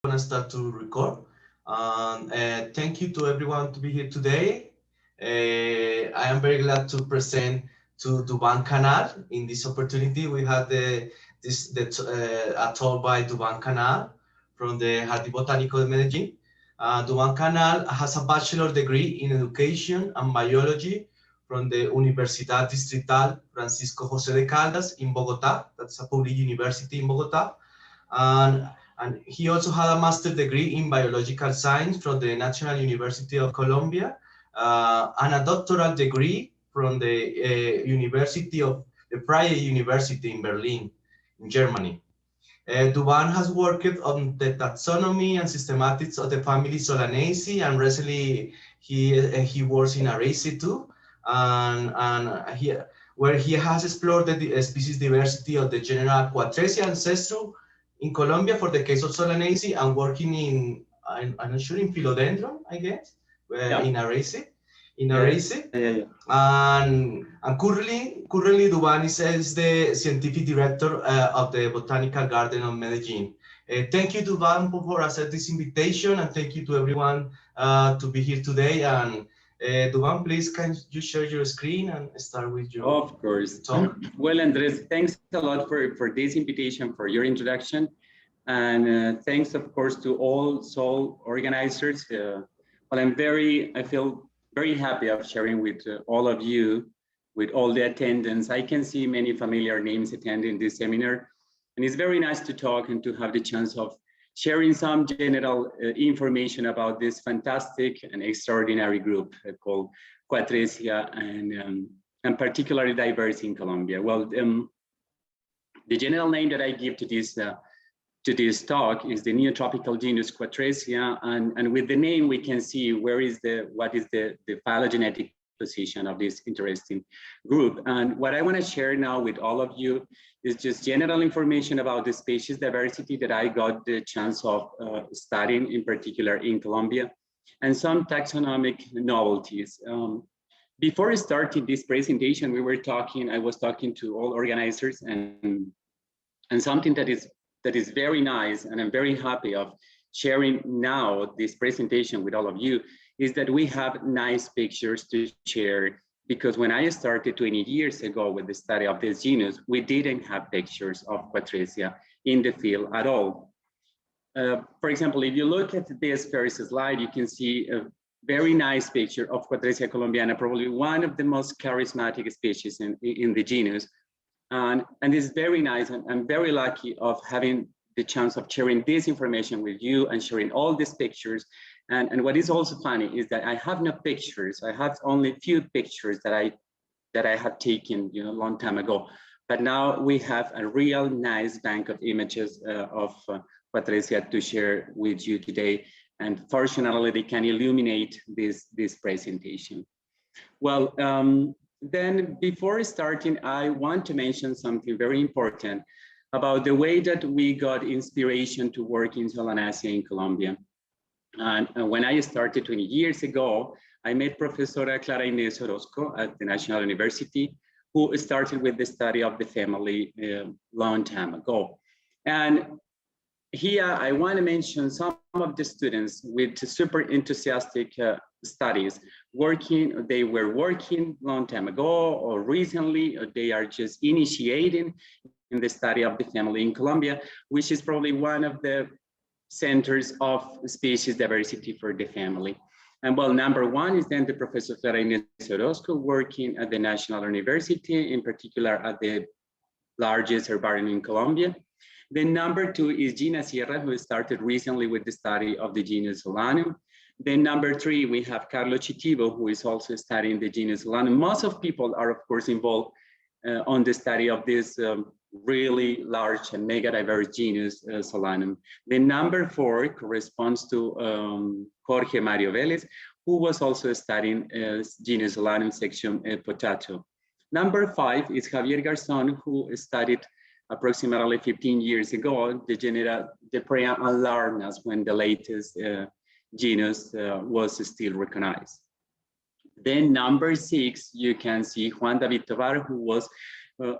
Gonna start to record. Thank you to everyone to be here today. I am very glad to present to Dubán Canal. In this opportunity, we had a talk by Dubán Canal from the Jardín Botanical de Medellin. Dubán Canal has a bachelor degree in education and biology from the Universidad Distrital Francisco José de Caldas in Bogotá. That's a public university in Bogotá. And he also had a master's degree in biological science from the National University of Colombia and a doctoral degree from the University of the Freie University in Berlin, in Germany. Dubán has worked on the taxonomy and systematics of the family Solanaceae, and recently he works in Araceae too, where he has explored the species diversity of the genera Cuatresia and Sessile in Colombia for the case of Solanaceae, and working I'm not sure, in Philodendron, I guess, in Araceae. And currently Dubán is the scientific director of the Botanical Garden of Medellin. Thank you, Dubán, for accepting this invitation, and thank you to everyone to be here today. And Dubán, please, can you share your screen and start with your Of course. talk? Well, Andres, thanks a lot for this invitation, for your introduction. And thanks, of course, to all SOL organizers. Well, I feel very happy of sharing with all of you, with all the attendants. I can see many familiar names attending this seminar, and it's very nice to talk and to have the chance of sharing some general information about this fantastic and extraordinary group called Cuatresia, and particularly diverse in Colombia. Well, the general name that I give to this talk is the Neotropical genus Cuatresia, and with the name we can see what is the phylogenetic position of this interesting group. And what I want to share now with all of you is just general information about the species diversity that I got the chance of studying, in particular in Colombia, and some taxonomic novelties. Before starting this presentation, I was talking to all organizers, and something that is very nice, and I'm very happy of sharing now this presentation with all of you, is that we have nice pictures to share, because when I started 20 years ago with the study of this genus, we didn't have pictures of Cuatresia in the field at all. For example, if you look at this first slide, you can see a very nice picture of Cuatresia colombiana, probably one of the most charismatic species in the genus. And it's very nice, and I'm very lucky of having the chance of sharing this information with you and sharing all these pictures. And what is also funny is that I have no pictures. I have only few pictures that I have taken, a long time ago. But now we have a real nice bank of images of Cuatresia to share with you today. And fortunately, they can illuminate this presentation. Well, then before starting, I want to mention something very important about the way that we got inspiration to work in Solanaceae in Colombia. And when I started 20 years ago, I met Professora Clara Inés Orozco at the National University, who started with the study of the family a long time ago. And here I want to mention some of the students with super enthusiastic studies they were working long time ago, or recently, or they are just initiating in the study of the family in Colombia, which is probably one of the centers of species diversity for the family. And well, number one is then the Professor Clara Inés Orozco, working at the National University, in particular at the largest herbarium in Colombia. Then number two is Gina Sierra, who started recently with the study of the genus Solanum. Then number three, we have Carlos Chitivo, who is also studying the genus Solanum. Most of people are, of course, involved on the study of this really large and mega diverse genus Solanum. Then number four corresponds to Jorge Mario Vélez, who was also studying genus Solanum section Potato. Number five is Javier Garzón, who studied approximately 15 years ago the genera Deprea and Larnas, when the latest genus was still recognized. Then number six, you can see Juan David Tovar, who was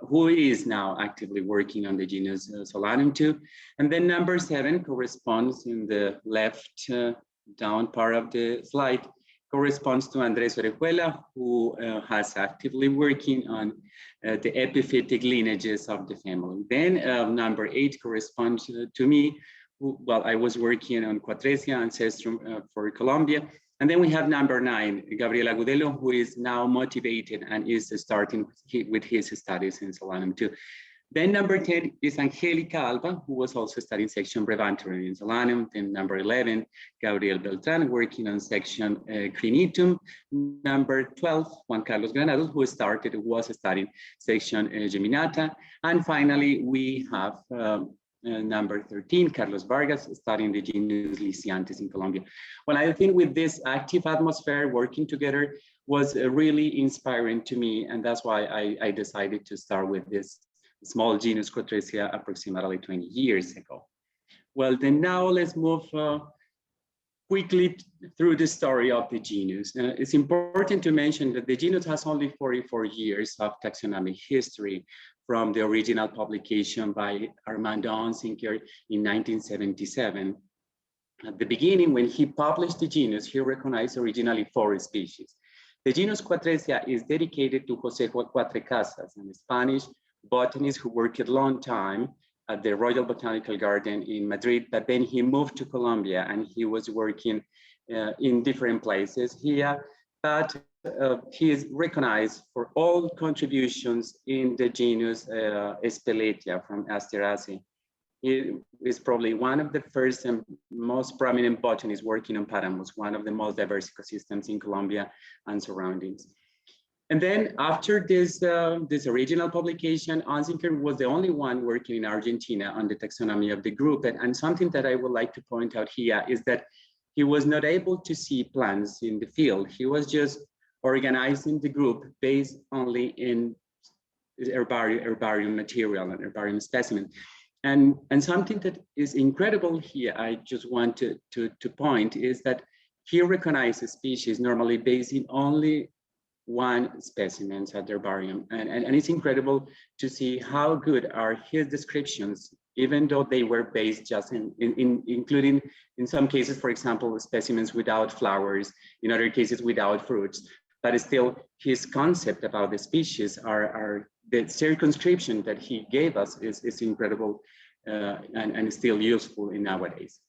who is now actively working on the genus Solanum 2. And then number 7 corresponds in the left down part of the slide, corresponds to Andres Orejuela, who has actively working on the epiphytic lineages of the family. Then number 8 corresponds to me. Well, I was working on Cuatresia ancestrum for Colombia. And then we have number 9, Gabriel Agudelo, who is now motivated and is starting with his studies in Solanum 2. Then number 10 is Angelica Alba, who was also studying section Brevanthoryn in Solanum. Then number 11, Gabriel Beltran, working on section Crinitum. Number 12, Juan Carlos Granados, who was studying section Geminata. And finally, we have number 13, Carlos Vargas, studying the genus Lysiantes in Colombia. Well, I think with this active atmosphere working together was really inspiring to me, and that's why I decided to start with this small genus Cuatresia approximately 20 years ago. Well, then now let's move quickly through the story of the genus. It's important to mention that the genus has only 44 years of taxonomic history, from the original publication by Armando Onsinker in 1977. At the beginning, when he published the genus, he recognized originally 4 species. The genus Cuatresia is dedicated to José Cuatrecasas, a Spanish botanist who worked a long time at the Royal Botanical Garden in Madrid, but then he moved to Colombia and he was working in different places here, but he is recognized for all contributions in the genus Speletia from Asteraceae. He is probably one of the first and most prominent botanists working on Paramos, one of the most diverse ecosystems in Colombia and surroundings. And then after this original publication, Onsinker was the only one working in Argentina on the taxonomy of the group. And something that I would like to point out here is that he was not able to see plants in the field. He was just organizing the group based only in herbarium material and herbarium specimen. And something that is incredible here, I just want to point, is that he recognizes species normally based in only one specimen at the herbarium. And it's incredible to see how good are his descriptions, even though they were based just including in some cases, for example, specimens without flowers, in other cases without fruits. But still, his concept about the species are the circumscription that he gave us is incredible and still useful in nowadays.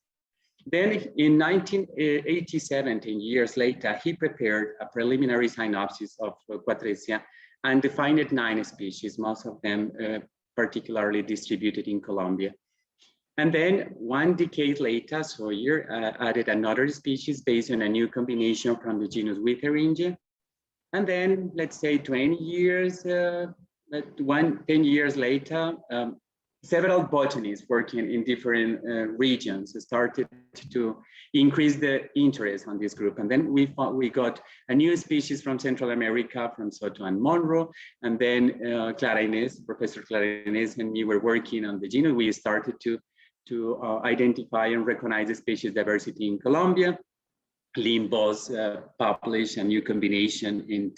Then in 1987, 10 years later, he prepared a preliminary synopsis of Cuatresia and defined 9 species, most of them particularly distributed in Colombia. And then 1 decade later, Sawyer added another species based on a new combination from the genus Withaninae. And then let's say 20 years, 10 years later, several botanists working in different regions started to increase the interest on this group. And then we got a new species from Central America, from Soto and Monroe. And then Clara Inés, Professor Clara Inés and me were working on the genus. We started to identify and recognize the species diversity in Colombia. Limbos published a new combination in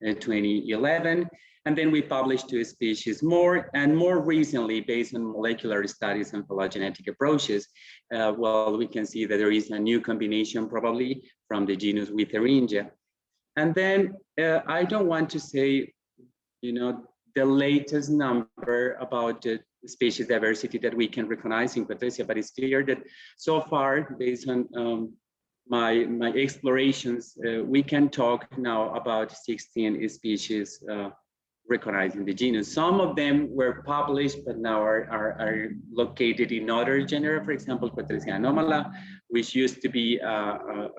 2011. And then we published 2 species more, and more recently, based on molecular studies and phylogenetic approaches, well, we can see that there is a new combination probably from the genus Withaninae. And then I don't want to say, the latest number about the species diversity that we can recognize in Cuatresia, but it's clear that so far, based on my explorations, we can talk now about 16 species recognized in the genus. Some of them were published, but now are located in other genera. For example, Cuatresia anomala, which used to be a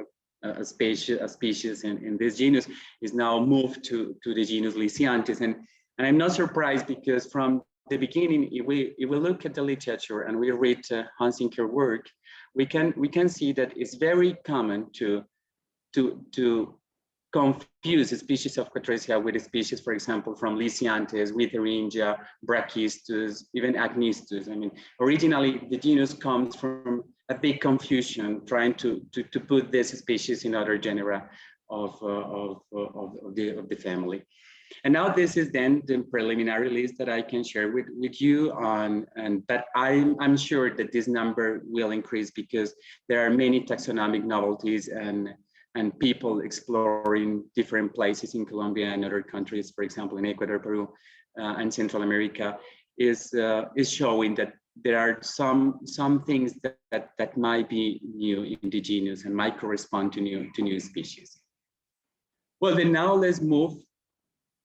species in this genus, is now moved to the genus Lysiantes. And I'm not surprised, because from the beginning, if we look at the literature and we read Onsinker work, we can see that it's very common to confuse the species of Cuatresia with a species, for example, from Lysiantes, Withaninae, Brachistus, even Agnistus. I mean, originally the genus comes from a big confusion trying to put this species in other genera of the family. And now this is then the preliminary list that I can share with you on, but I'm sure that this number will increase because there are many taxonomic novelties and people exploring different places in Colombia and other countries, for example, in Ecuador, Peru, and Central America, is showing that there are some things that might be new in the genus and might correspond to new species. Well, then now let's move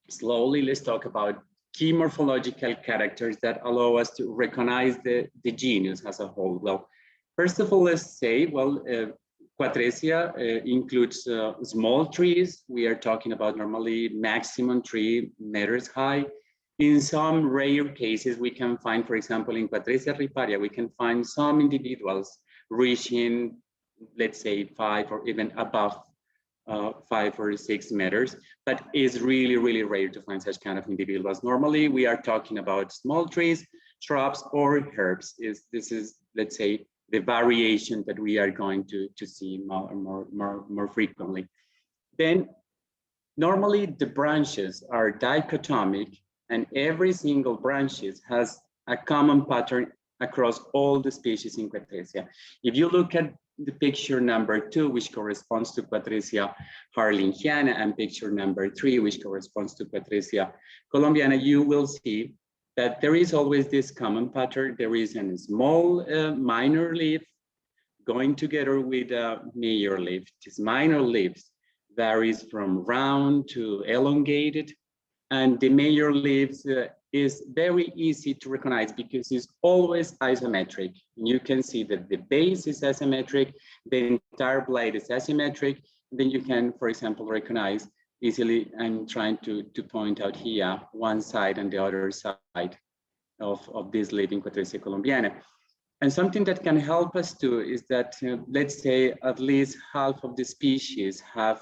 slowly. Let's talk about key morphological characters that allow us to recognize the genus as a whole. Well, first of all, let's say, well, Cuatresia includes small trees. We are talking about normally maximum 3 meters high. In some rare cases, we can find, for example, in Cuatresia riparia, we can find some individuals reaching, let's say, 5 or even above 5 or 6 meters, but it's really, really rare to find such kind of individuals. Normally, we are talking about small trees, shrubs, or herbs. This is, let's say, the variation that we are going to see more frequently. Then, normally the branches are dichotomic, and every single branches has a common pattern across all the species in Cuatresia. If you look at the picture number 2, which corresponds to Cuatresia harlingiana, and picture number 3, which corresponds to Cuatresia colombiana, you will see that there is always this common pattern. There is a small minor leaf going together with a major leaf. This minor leaves varies from round to elongated, and the major leaves is very easy to recognize because it's always isometric. You can see that the base is asymmetric, the entire blade is asymmetric. Then you can, for example, recognize easily. I'm trying to point out here one side and the other side of this leaf in Cuatresia colombiana. And something that can help us too is that, let's say, at least half of the species have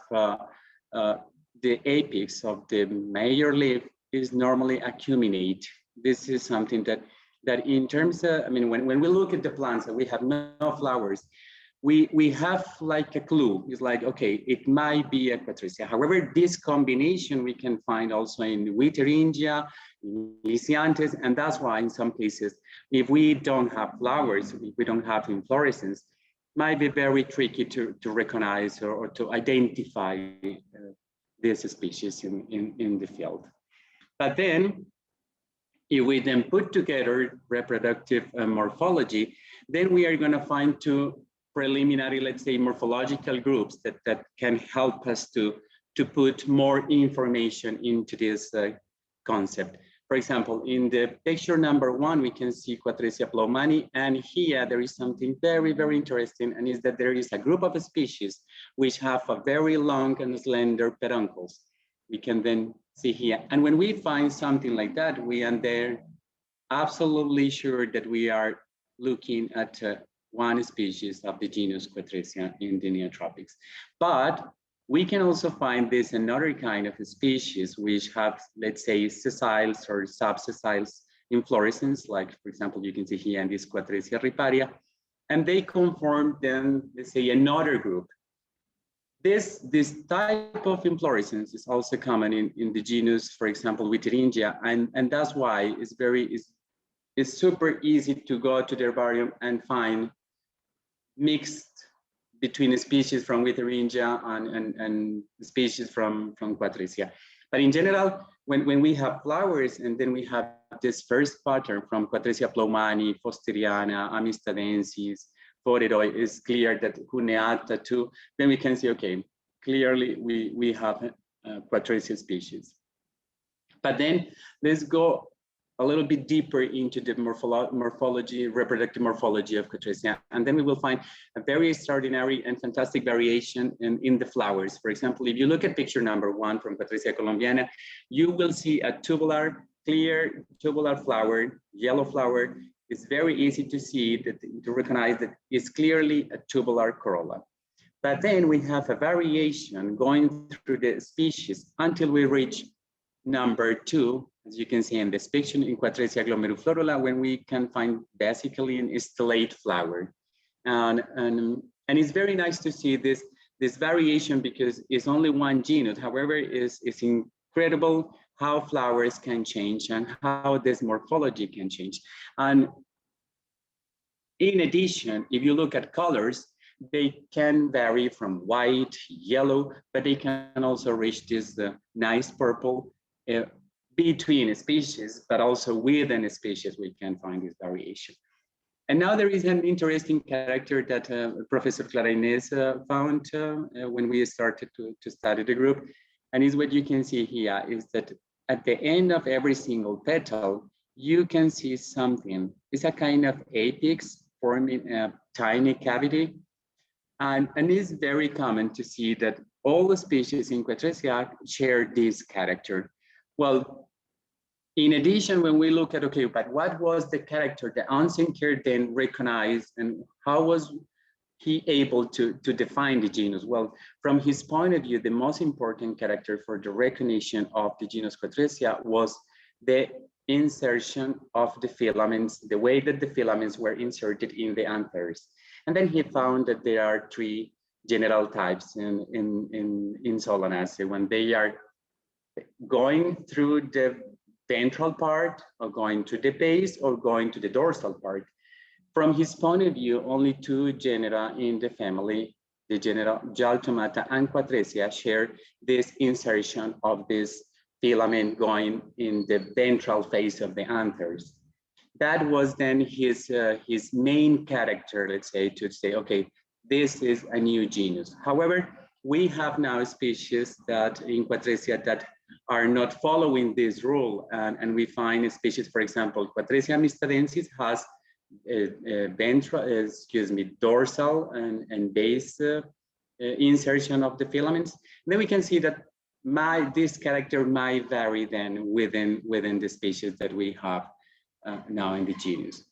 the apex of the major leaf is normally acuminate. This is something that in terms of, I mean, when we look at the plants and we have no flowers, we have like a clue. It's like, okay, it might be a Cuatresia. However, this combination we can find also in Withaninae, Lysiantes, and that's why in some cases, if we don't have flowers, if we don't have inflorescence, might be very tricky to recognize or to identify this species in the field. But then, if we then put together reproductive morphology, then we are going to find 2 preliminary, let's say, morphological groups that can help us to put more information into this concept. For example, in the picture number 1, we can see Cuatresia ploumani, and here there is something very, very interesting, and is that there is a group of species which have a very long and slender peduncles. We can then see here. And when we find something like that, we are there absolutely sure that we are looking at one species of the genus Cuatresia in the Neotropics. But we can also find this another kind of species which have, let's say, sessiles or subsessiles inflorescence, like, for example, you can see here in this Cuatresia riparia, and they conform then, let's say, another group. This type of inflorescence is also common in the genus, for example, Withaninae, and that's why it's super easy to go to the herbarium and find mixed between species from Withaninae and species from Cuatresia. But in general, when we have flowers and then we have this first pattern from Cuatresia ploumani, fosteriana, amistadensis, Foridoi, is clear that Cuneata too, then we can see, okay, clearly we have Cuatresia species. But then let's go a little bit deeper into the morphology, reproductive morphology of Cuatresia, and then we will find a very extraordinary and fantastic variation in the flowers. For example, if you look at picture number 1 from Cuatresia colombiana, you will see a tubular, clear tubular flower, yellow flower. It's very easy to see that, to recognize that it's clearly a tubular corolla. But then we have a variation going through the species until we reach number 2, as you can see in this picture in Cuatresia glomeruliflorula, when we can find basically an stellate flower. And it's very nice to see this variation because it's only one genus. However, it's incredible how flowers can change and how this morphology can change. And in addition, if you look at colors, they can vary from white, yellow, but they can also reach this nice purple between species, but also within a species, we can find this variation. And now there is an interesting character that Professor Clara Inés found when we started to study the group. And is what you can see here is that at the end of every single petal, you can see something. It's a kind of apex forming a tiny cavity. And it's very common to see that all the species in Cuatresia share this character. Well, in addition, when we look at, okay, but what was the character that Onsenker then recognized, and how was he able to define the genus? Well, from his point of view, the most important character for the recognition of the genus Cuatresia was the insertion of the filaments, the way that the filaments were inserted in the anthers. And then he found that there are three general types in Solanaceae. When they are going through the ventral part, or going to the base, or going to the dorsal part. From his point of view, only two genera in the family, the genera Jaltomata and Cuatresia, share this insertion of this filament going in the ventral face of the anthers. That was then his main character, let's say, to say, okay, this is a new genus. However, we have now species that in Cuatresia that are not following this rule, and we find a species, for example, Cuatresia mistadensis has dorsal and base insertion of the filaments. And then we can see that this character might vary then within the species that we have now in the genus.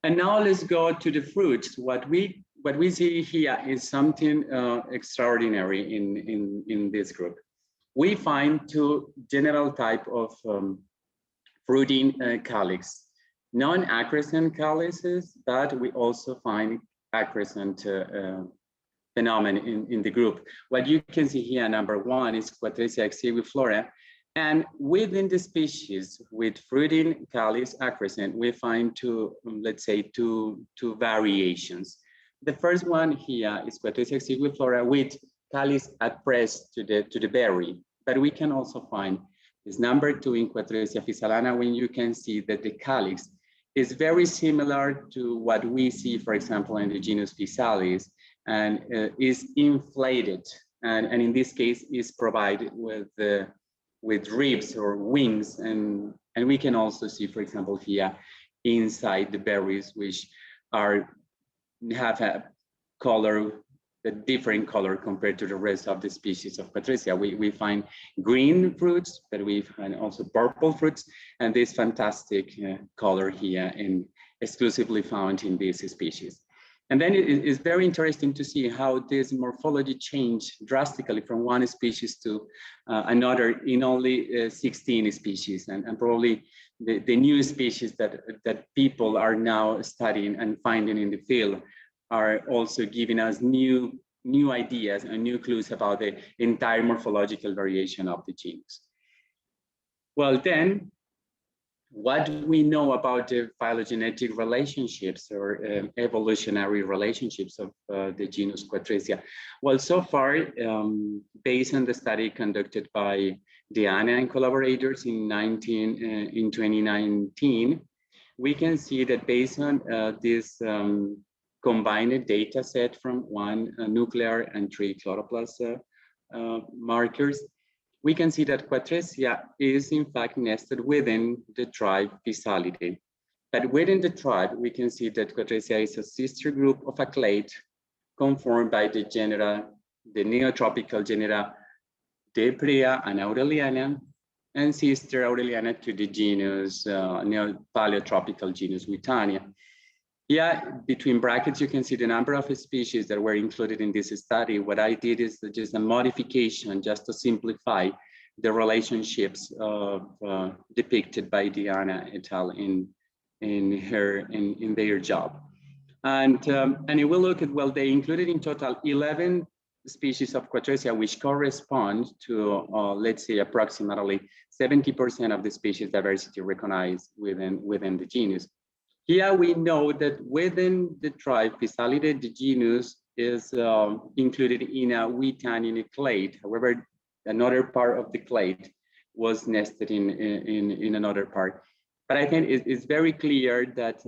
And now let's go to the fruits. What we see here is something extraordinary in this group. We find two general type of fruiting calyx, non-accrescent calyxes, but we also find accrescent phenomenon in the group. What you can see here, number one, is Cuatresia exiguiflora. And within the species with fruiting calyx accrescent, we find two variations. The first one here is Cuatresia exiguiflora with calyx pressed to the berry, but we can also find this number two in Cuatresia Physalideae, when you can see that the calyx is very similar to what we see, for example, in the genus Physalideae, and is inflated, and in this case is provided with ribs or wings, and we can also see, for example, here inside the berries, which have a color, a different color compared to the rest of the species of Cuatresia. We find green fruits, but we find also purple fruits, and this fantastic color here, and exclusively found in this species. And then it is very interesting to see how this morphology changed drastically from one species to another in only 16 species, and probably the new species that people are now studying and finding in the field are also giving us new ideas and new clues about the entire morphological variation of the genus. Well, then, what do we know about the phylogenetic relationships or evolutionary relationships of the genus Cuatresia? Well, so far, based on the study conducted by Diana and collaborators in 2019, we can see that based on this combined data set from one nuclear and 3 chloroplast markers, we can see that Cuatresia is in fact nested within the tribe Physalideae. But within the tribe, we can see that Cuatresia is a sister group of a clade conformed by the genera, the Neotropical genera Debrea and Aureliana, and sister Aureliana to the genus, Paleotropical genus Withaninae. Yeah, between brackets, you can see the number of species that were included in this study. What I did is just a modification just to simplify the relationships depicted by Diana et al. in their job. And it will look at, well, they included in total 11 species of Cuatresia, which correspond to, let's say, approximately 70% of the species diversity recognized within the genus. Here we know that within the tribe Physalideae, the genus is included in a Withaninae clade. However, another part of the clade was nested in another part. But I think it's very clear that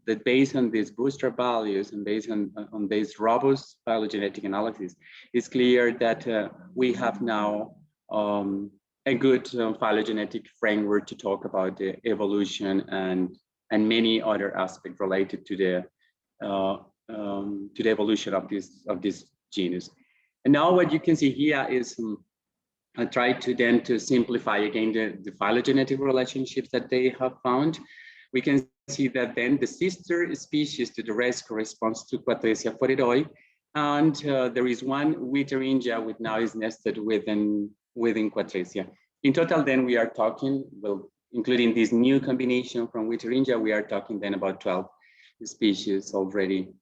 that based on these bootstrap values and based on this robust phylogenetic analysis, it's clear that we have now a good phylogenetic framework to talk about the evolution and many other aspects related to the evolution of this genus. And now what you can see here is I tried to simplify again the phylogenetic relationships that they have found. We can see that then the sister species to the rest corresponds to Cuatresia foreroi, and there is one Withaninae which now is nested within Cuatresia. In total, then we are talking, well, including this new combination from Withaninae, we are talking then about 12 species already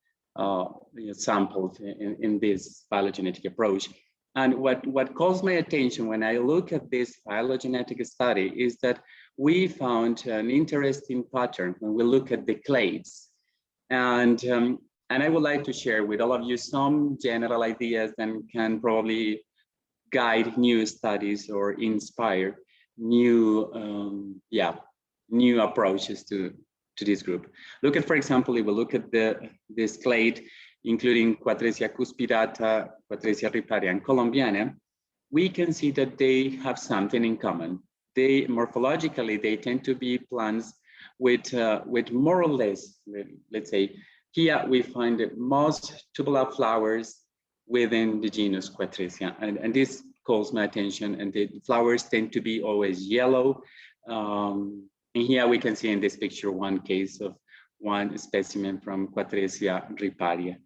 sampled in this phylogenetic approach. And what calls my attention when I look at this phylogenetic study is that we found an interesting pattern when we look at the clades. And I would like to share with all of you some general ideas that can probably guide new studies or inspire new approaches to this group. Look at, for example, if we look at this clade, including Cuatresia cuspidata, Cuatresia riparia, and colombiana, we can see that they have something in common. They morphologically, they tend to be plants with more or less, let's say, here we find the most tubular flowers within the genus Cuatresia, and this calls my attention. And the flowers tend to be always yellow. And here we can see in this picture one case of one specimen from Cuatresia riparia,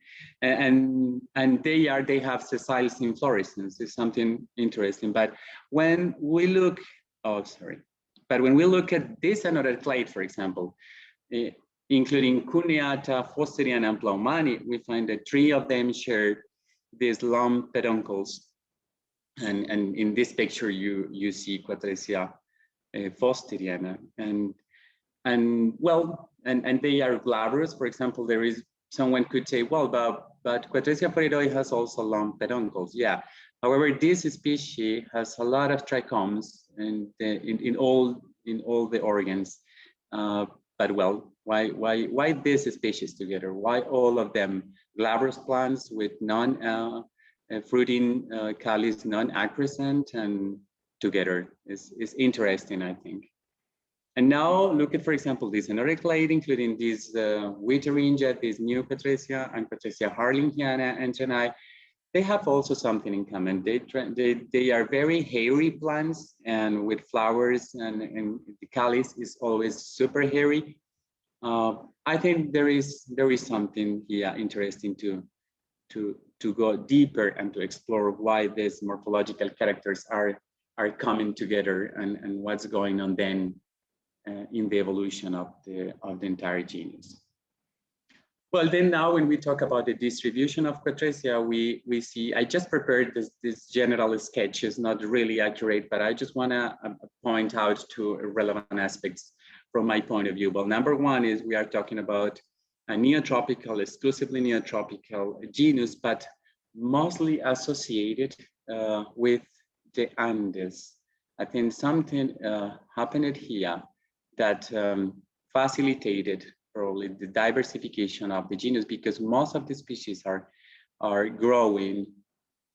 and they have sessile inflorescences. It's something interesting. But when we look, when we look at this another clade, for example, including Cuneata, Fosteriana, and Plaumani, we find that 3 of them share these long peduncles, and in this picture you see Cuatresia Fosteriana, and they are glabrous. For example, there is someone could say, well, but Cuatresia foreroi has also long peduncles. Yeah. However, this species has a lot of trichomes in all the organs. But well, why this species together? Why all of them glabrous plants with non-fruiting calyx, non-accrescent, and together is interesting, I think. And now look at, for example, this another clade, including this Withaninae, this new Cuatresia, and Cuatresia harlingiana and Genai. They have also something in common. They are very hairy plants, and with flowers, and the calyx is always super hairy. I think there is something here interesting to go deeper and to explore why these morphological characters are coming together, and what's going on then in the evolution of the entire genus. Well, then now when we talk about the distribution of Cuatresia, we see, I just prepared this general sketch. Is not really accurate, but I just want to point out 2 relevant aspects from my point of view. Well, number one is we are talking about a neotropical, exclusively neotropical genus, but mostly associated with the Andes. I think something happened here that facilitated probably the diversification of the genus, because most of the species are growing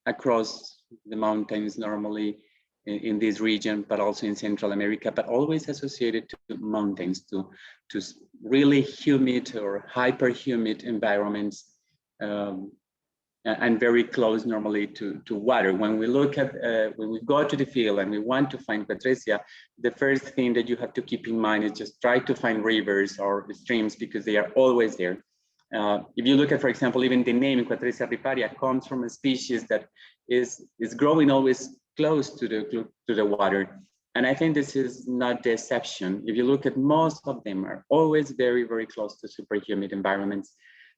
across the mountains normally in this region, but also in Central America, but always associated to mountains, to really humid or hyper humid environments, and very close normally to water. When we look at, when we go to the field and we want to find Cuatresia, the first thing that you have to keep in mind is just try to find rivers or streams, because they are always there. If you look at, for example, even the name Cuatresia riparia comes from a species that is growing always close to the water. And I think this is not the exception. If you look at, most of them are always very, very close to super humid environments.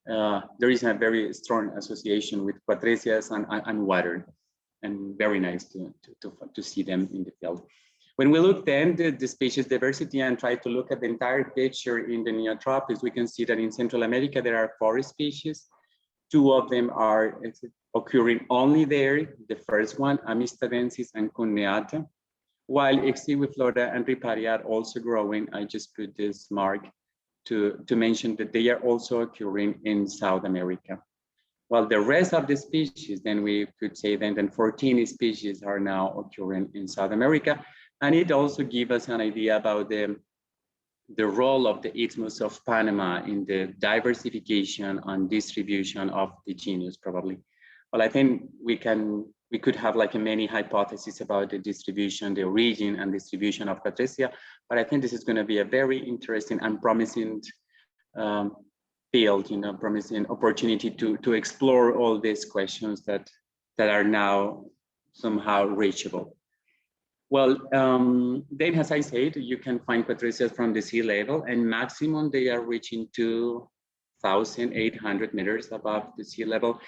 there is a very strong association with Cuatresias and water, and very nice to see them in the field. When we look then the species diversity and try to look at the entire picture in the Neotropics, we can see that in Central America there are 4 species. 2 of them are occurring only there. The first one, Amistadensis and Cuneata, while Exiguiflora and Riparia are also growing. I just put this mark to mention that they are also occurring in South America. While the rest of the species, then we could say then 14 species are now occurring in South America. And it also gives us an idea about the role of the Isthmus of Panama in the diversification and distribution of the genus, probably. Well, I think we could have like many hypotheses about the distribution, the origin and distribution of Cuatresia, but I think this is going to be a very interesting and promising field, promising opportunity to explore all these questions that are now somehow reachable. Well, then, as I said, you can find Cuatresias from the sea level, and maximum they are reaching 2,800 meters above the sea level.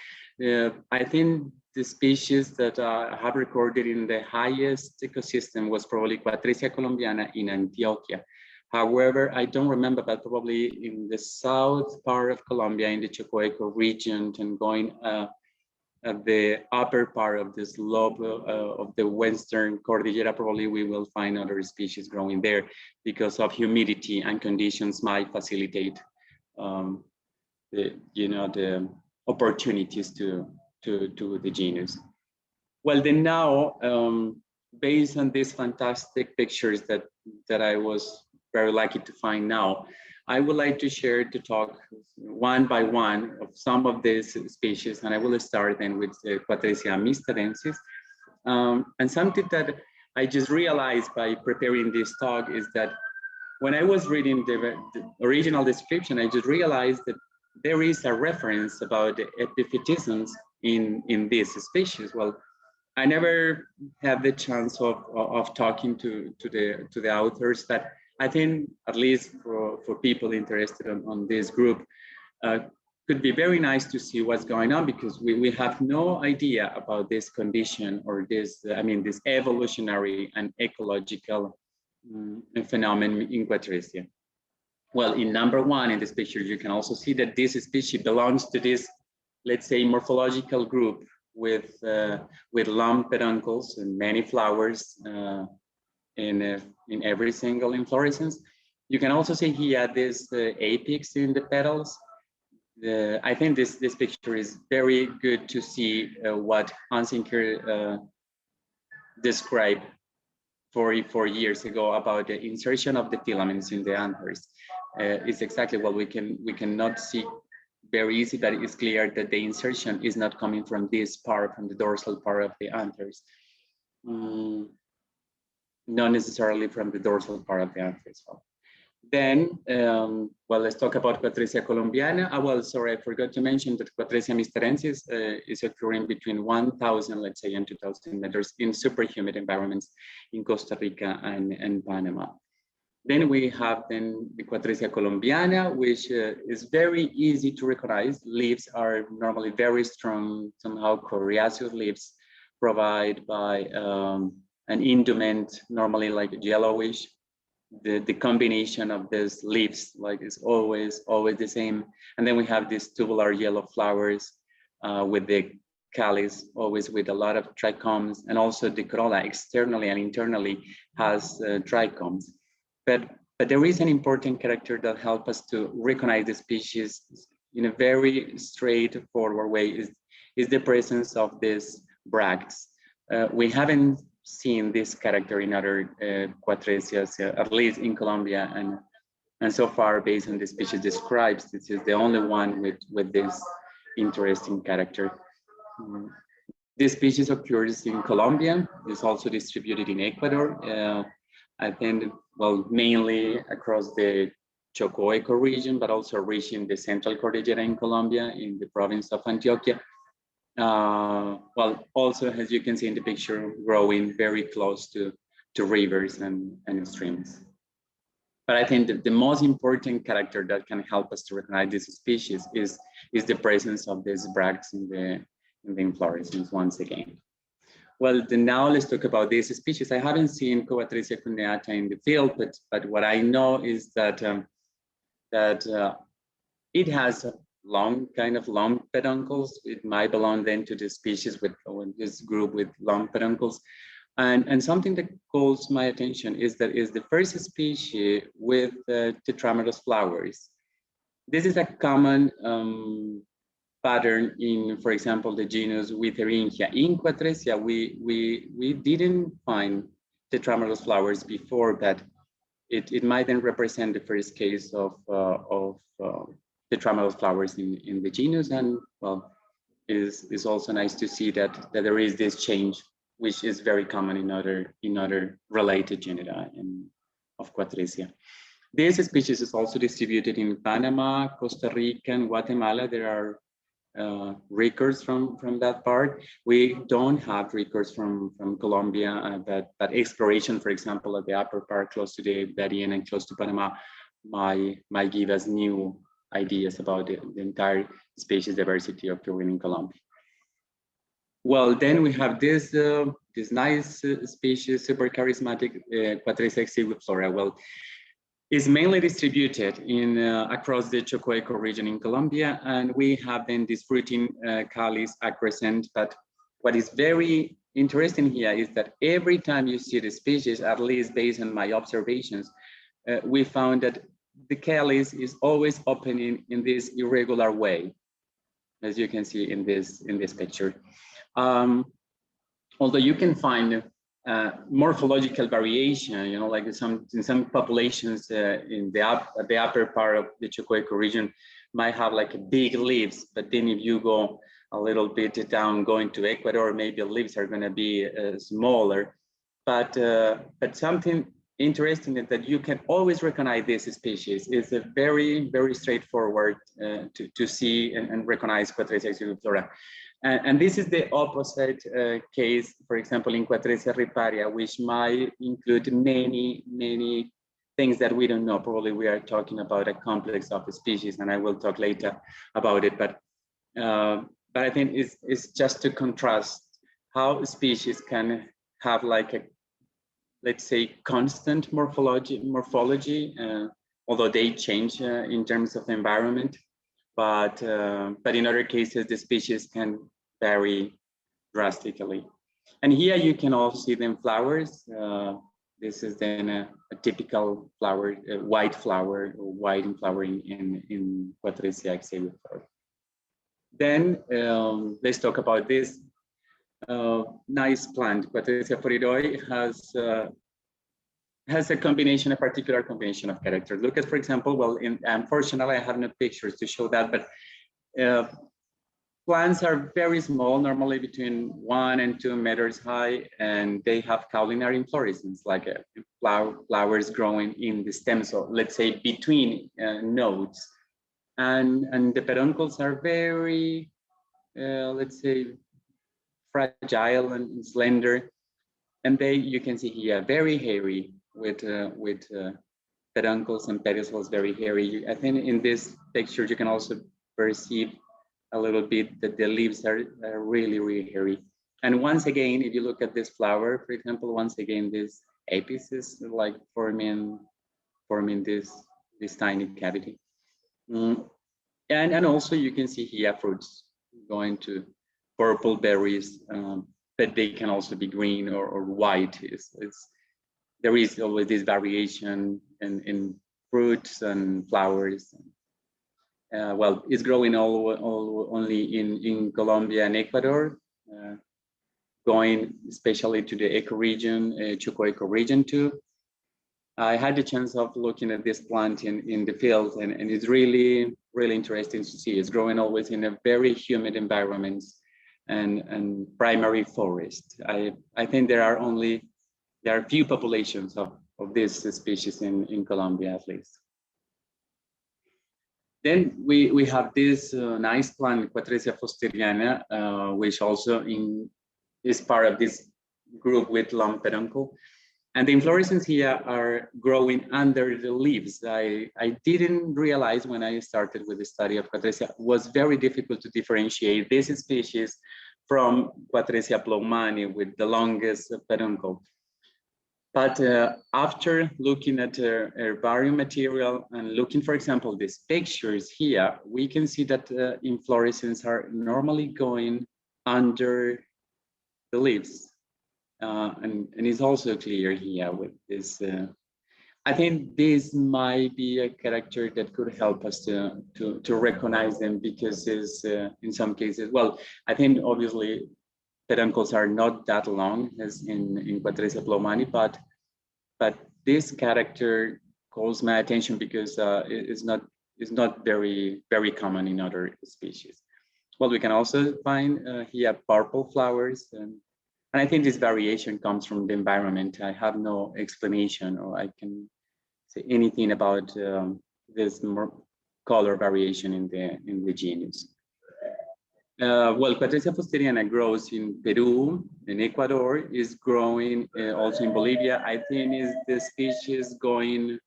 I think the species that have recorded in the highest ecosystem was probably Cuatresia colombiana in Antioquia. However, I don't remember, but probably in the south part of Colombia, in the Chocoeco region, and going at the upper part of the slope of the Western Cordillera, probably we will find other species growing there because of humidity and conditions might facilitate the opportunities to the genus. Well, then now, based on these fantastic pictures that I was very lucky to find now, I would like to share to talk one by one of some of these species, and I will start then with Cuatresia amistadensis. And something that I just realized by preparing this talk is that when I was reading the original description, I just realized that there is a reference about the epiphytisms in this species. Well, I never had the chance of talking to the authors, but I think at least for people interested on this group, could be very nice to see what's going on, because we have no idea about this condition or this, this evolutionary and ecological phenomenon in Cuatresia. Well, in number 1 in this picture, you can also see that this species belongs to this, let's say, morphological group with long peduncles and many flowers in every single inflorescence. You can also see here this apex in the petals. I think this picture is very good to see what Hansinger described 44 years ago about the insertion of the filaments in the anthers. It's exactly what we cannot see very easy, but it's clear that the insertion is not coming from this part, from the dorsal part of the anthers. Not necessarily from the dorsal part of the anthers. Then, well, let's talk about Cuatresia colombiana. Well, sorry, I forgot to mention that Cuatresia amistadensis is occurring between 1,000, let's say, and 2,000 meters in super humid environments in Costa Rica and Panama. Then we have the Cuatresia colombiana, which is very easy to recognize. Leaves are normally very strong, somehow coriaceous leaves, provided by an indument, normally like yellowish. The combination of these leaves is always the same. And then we have these tubular yellow flowers with the calyx, always with a lot of trichomes, and also the corolla externally and internally has trichomes. But there is an important character that helps us to recognize the species in a very straightforward way, is the presence of these bracts. We haven't seen this character in other Cuatresias, at least in Colombia, and so far, based on the species describes, this is the only one with this interesting character. This species occurs in Colombia. It's also distributed in Ecuador. I think, well, mainly across the Chocoeco region, but also reaching the Central Cordillera in Colombia, in the province of Antioquia. Well, also, as you can see in the picture, growing very close to rivers and streams. But I think that the most important character that can help us to recognize this species is the presence of these bracts in the inflorescence once again. Well, then now let's talk about this species. I haven't seen Cuatresia cuneata in the field, but what I know is that it has long peduncles. It might belong then to the species with this group with long peduncles. And something that calls my attention is that is the first species with tetramerous flowers. This is a common pattern in, for example, the genus Withaninae. In Cuatresia, we didn't find tetramerous flowers before, but it might then represent the first case of tetramerous flowers in the genus. And well, is also nice to see that there is this change, which is very common in other related genera of Cuatresia. This species is also distributed in Panama, Costa Rica, and Guatemala. There are records from that part. We don't have records from Colombia, but exploration, for example, at the upper part close to the Medellin and close to Panama might give us new ideas about the entire species diversity occurring in Colombia. Well, then we have this nice species, super charismatic Cuatresia exiguiflora. Well, it's mainly distributed in across the Chocoeco region in Colombia, and we have then this fruiting calyx accrescent. But what is very interesting here is that every time you see the species, at least based on my observations, we found that the calyx is always opening in this irregular way, as you can see in this picture. Although you can find morphological variation, you know, like in some populations in the upper part of the Chocoeco region might have like big leaves, but then if you go a little bit down, going to Ecuador, maybe the leaves are going to be smaller. But something interesting is that you can always recognize this species. It's a very straightforward to see and recognize Cuatresia exiguiflora. And this is the opposite case, for example, in Cuatresia riparia, which might include many things that we don't know. Probably we are talking about a complex of species, and I will talk later about it. But I think it's just to contrast how species can have like a, let's say, constant morphology, although they change in terms of environment. But in other cases, the species can vary drastically. And here you can also see them flowers. This is then a typical flower, a white flower, or white in flowering in Cuatresia exiguiflora. Then let's talk about this nice plant. Cuatresia floridoe has a particular combination of characters. Look at, for example, well, unfortunately, I have no pictures to show that, but plants are very small, normally between 1 and 2 meters high, and they have caulinaire inflorescence, like flowers growing in the stems, so let's say between nodes. And the peduncles are very, let's say, fragile and slender. And you can see here, very hairy, with peduncles and pedicels very hairy. I think in this picture, you can also perceive a little bit that the leaves are really hairy. And once again, if you look at this flower, for example, once again, this apice is like forming this tiny cavity. And also you can see here fruits going to purple berries, but they can also be green or white. There is always this variation in fruits and flowers. Well, it's growing only in Colombia and Ecuador, going especially to the ecoregion, Chocoeco region too. I had the chance of looking at this plant in the field, and it's really interesting to see. It's growing always in a very humid environments and primary forest. I think there are few populations of this species in Colombia at least. Then we have this nice plant, Cuatresia fosteriana, which also is part of this group with long peduncle. And the inflorescences here are growing under the leaves. I didn't realize when I started with the study of Cuatresia, it was very difficult to differentiate this species from Cuatresia plowmani with the longest peduncle. But after looking at herbarium material and looking, for example, these pictures here, we can see that inflorescences are normally going under the leaves. And it's also clear here with this. I think this might be a character that could help us to recognize them, because is in some cases, well, I think obviously peduncles are not that long as in Cuatresia plowmani, but this character calls my attention because it's not very common in other species. Well, we can also find here purple flowers. And I think this variation comes from the environment. I have no explanation, or I can say anything about this color variation in the genus. Well, Cuatresia fusteriana grows in Peru, in Ecuador, is growing also in Bolivia. I think is the species going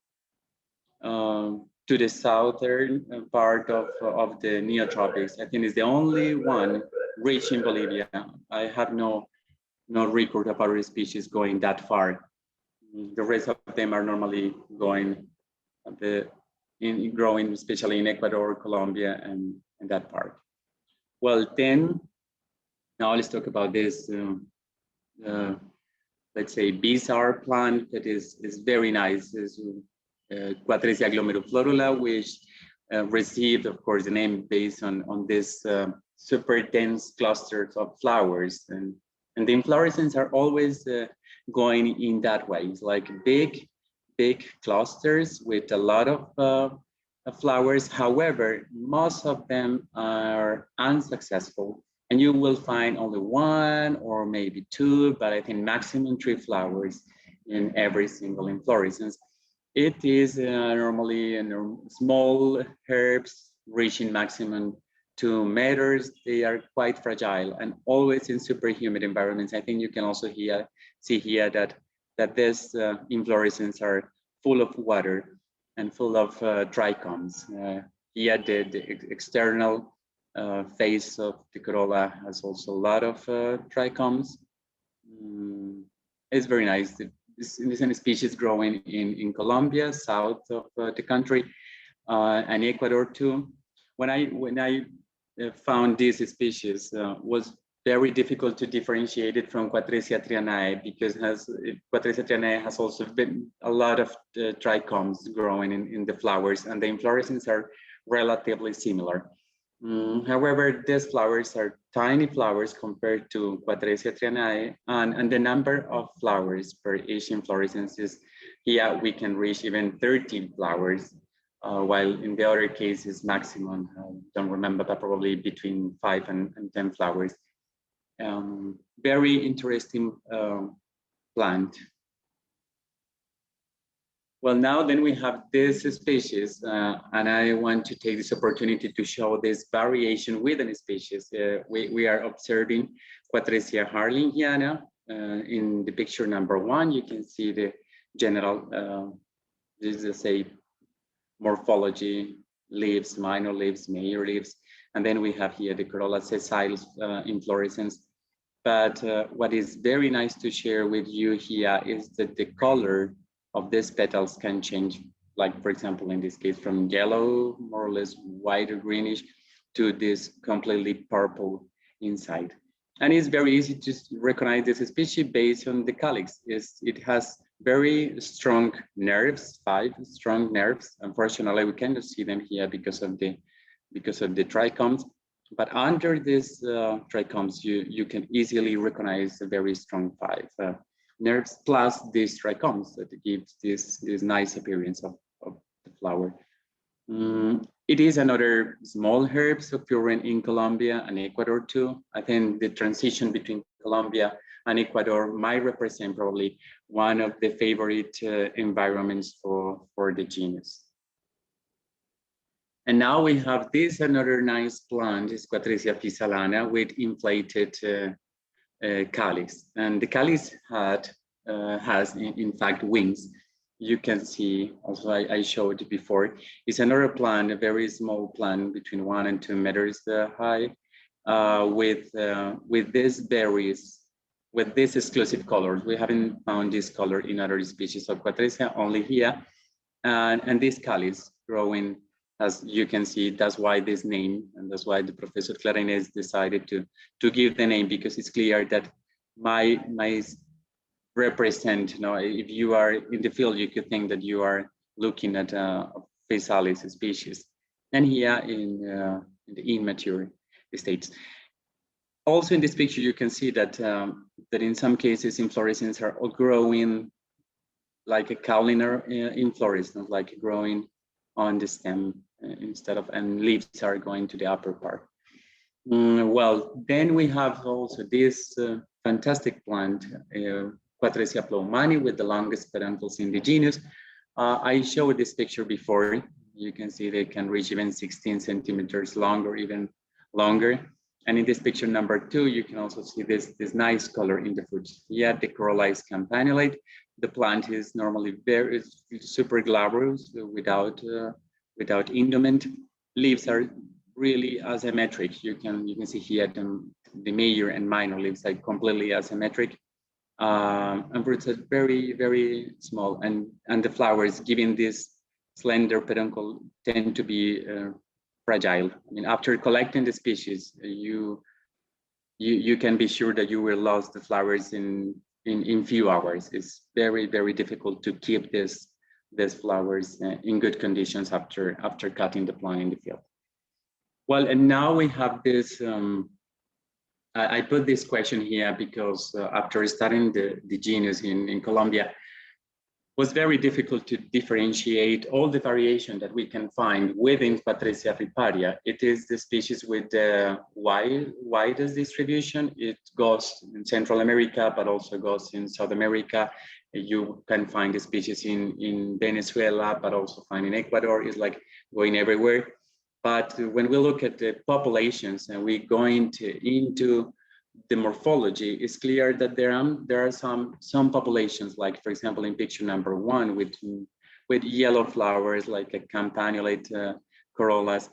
to the southern part of the Neotropics. I think it's the only one reaching Bolivia. I have no record of other species going that far. The rest of them are normally going growing, especially in Ecuador, Colombia, and that part. Well, then now let's talk about this. Let's say bizarre plant that is very nice. Is Cuatresia glomeruliflorula, which received, of course, the name based on this super dense clusters of flowers. And the inflorescences are always going in that way. It's like big clusters with a lot of flowers. However, most of them are unsuccessful, and you will find only one or maybe two, but I think maximum 3 flowers in every single inflorescence. It is normally small herbs reaching maximum 2 meters. They are quite fragile and always in super humid environments. I think you can also see here that these inflorescences are full of water and full of trichomes. Here the external face of the corolla has also a lot of trichomes. It's very nice. This is a species growing in Colombia, south of the country, and Ecuador too. When I found this species, was very difficult to differentiate it from Cuatresia trianae, because Cuatresia trianae has also been a lot of trichomes growing in the flowers, and the inflorescences are relatively similar. However, these flowers are tiny flowers compared to Cuatresia trianae, and the number of flowers per each inflorescence is, here we can reach even 13 flowers, while in the other cases maximum, I don't remember, but probably between 5 and 10 flowers. Very interesting plant. Well, now then we have this species, and I want to take this opportunity to show this variation within a species. We are observing Cuatresia harlingiana. In the picture number 1, you can see the general, this is a morphology, leaves, minor leaves, major leaves. And then we have here the corolla sessile inflorescence. But what is very nice to share with you here is that the color of these petals can change, like for example, in this case, from yellow, more or less white or greenish, to this completely purple inside. And it's very easy to recognize this species based on the calyx. It has very strong nerves, 5 strong nerves. Unfortunately, we cannot see them here because of the trichomes. But under these trichomes, you can easily recognize a very strong 5 nerves plus these trichomes that gives this nice appearance of the flower. It is another small herbs occurring in Colombia and Ecuador too. I think the transition between Colombia and Ecuador might represent probably one of the favorite environments for the genus. And now we have this another nice plant, is Cuatresia Physalideae with inflated calyx. And the calyx had has in fact wings. You can see also, I showed it before, it's another plant, a very small plant between 1 and 2 meters high, with these berries, with these exclusive colors. We haven't found this color in other species of Cuatresia, only here. And this calyx growing, as you can see, that's why this name, and that's why the Professor Clarinez decided to give the name, because it's clear that my represent, if you are in the field, you could think that you are looking at Physalideae species, and here in the immature states. Also in this picture, you can see that that in some cases inflorescences are all growing like a columnar inflorescence, like growing on the stem instead of, and leaves are going to the upper part. Well, then we have also this fantastic plant, Cuatresia ploumani, with the longest peduncles in the genus. I showed this picture before. You can see they can reach even 16 centimeters long or even longer. And in this picture number 2, you can also see this nice color in the fruits. Yeah, the corolla is campanulate. The plant is normally very super glabrous without indiment. Leaves are really asymmetric. You can see here the major and minor leaves are completely asymmetric. And fruits are very, very small, and the flowers, given this slender peduncle, tend to be fragile. I mean, after collecting the species, you can be sure that you will lose the flowers in few hours. It's very, very difficult to keep these flowers in good conditions after cutting the plant in the field. Well, and now we have this. I put this question here because after studying the genus in Colombia, it was very difficult to differentiate all the variation that we can find within Cuatresia riparia. It is the species with the widest distribution. It goes in Central America, but also goes in South America. You can find the species in Venezuela, but also find in Ecuador. It's like going everywhere. But when we look at the populations and we go into the morphology, it's clear that there are some populations, like for example in picture number 1 with yellow flowers like a campanulate corollas.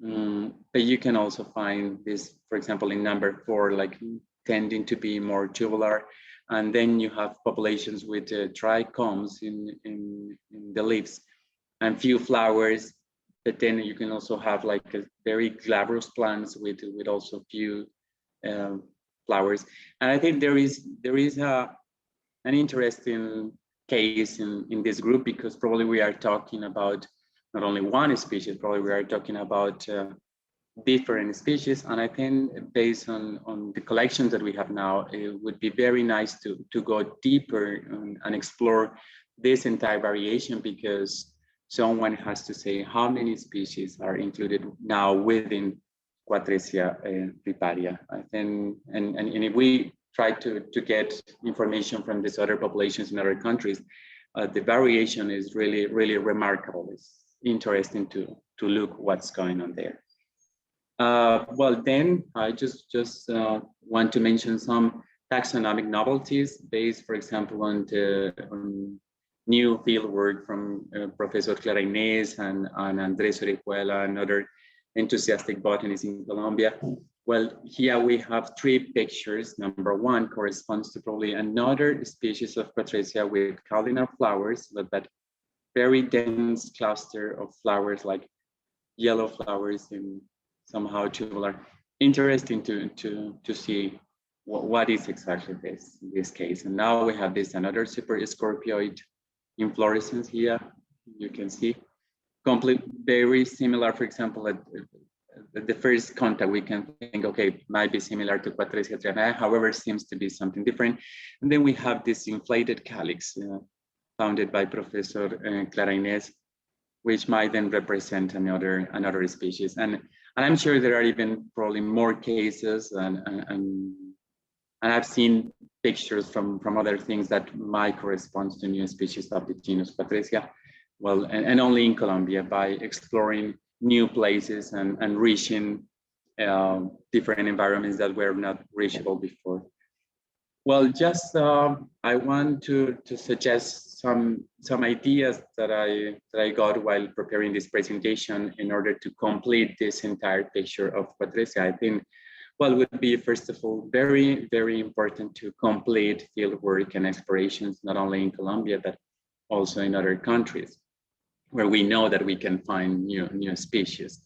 But you can also find this, for example, in number 4, like tending to be more tubular. And then you have populations with trichomes in the leaves and few flowers. But then you can also have like a very glabrous plants with also few flowers. And I think there is an interesting case in this group, because probably we are talking about not only one species, probably we are talking about different species. And I think based on the collections that we have now, it would be very nice to go deeper and explore this entire variation, because someone has to say how many species are included now within Cuatresia riparia. I think, and if we try to get information from these other populations in other countries, the variation is really, really remarkable. It's interesting to look what's going on there. Well, then I just want to mention some taxonomic novelties based, for example, on new field work from Professor Clarinez and Andrés Orejuela and other enthusiastic botanists in Colombia. Well, here we have 3 pictures. Number 1 corresponds to probably another species of Cuatresia with columnar flowers, but that very dense cluster of flowers, like yellow flowers and somehow tubular. Interesting to see what is exactly this case. And now we have this another super scorpioid inflorescence here. You can see very similar. For example, at the first contact, we can think, okay, might be similar to Cuatresia trianae, however, seems to be something different. And then we have this inflated calyx founded by Professor Clarinez, which might then represent another species. And I'm sure there are even probably more cases, and I've seen pictures from other things that might correspond to new species of the genus Cuatresia. Well, and only in Colombia, by exploring new places and reaching different environments that were not reachable before. Well, just I want to suggest some ideas that I got while preparing this presentation in order to complete this entire picture of Cuatresia. I think, well, would be first of all very important to complete field work and explorations not only in Colombia but also in other countries where we know that we can find new species.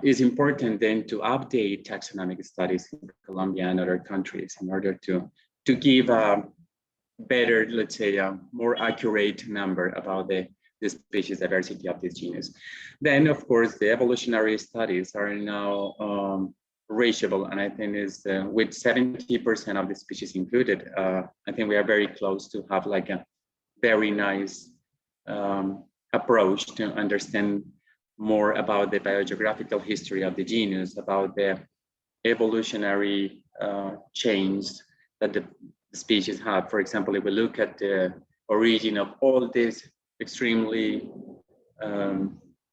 It's important then to update taxonomic studies in Colombia and other countries in order to give a better, let's say, a more accurate number about the species diversity of this genus. Then, of course, the evolutionary studies are now reachable, and I think is with 70% of the species included, I think we are very close to have like a very nice approach to understand more about the biogeographical history of the genus, about the evolutionary change that the species have. For example, if we look at the origin of all this extremely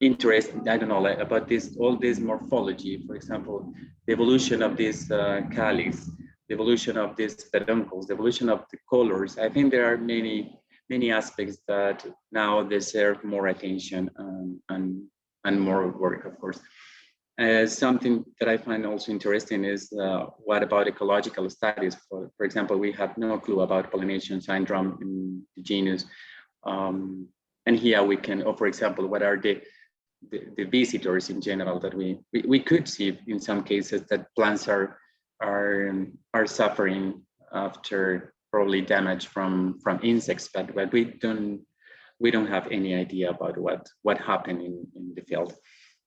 interesting, I don't know, like about this, all this morphology, for example, the evolution of this calyx, the evolution of these peduncles, the evolution of the colors. I think there are many aspects that now deserve more attention and more work, of course. Something that I find also interesting is what about ecological studies? For example, we have no clue about pollination syndrome in the genus. And here we can, or for example, what are the visitors in general that we could see in some cases that plants are suffering after probably damage from insects, but we don't have any idea about what happened in the field.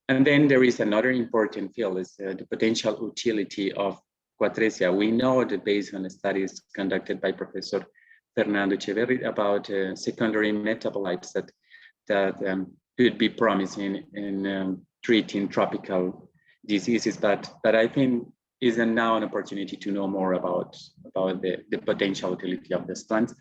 And then there is another important field is the potential utility of Cuatresia. We know that based on the studies conducted by Professor Fernando Echeverri about secondary metabolites that could be promising in treating tropical diseases, but I think is now an opportunity to know more about the potential utility of this plant.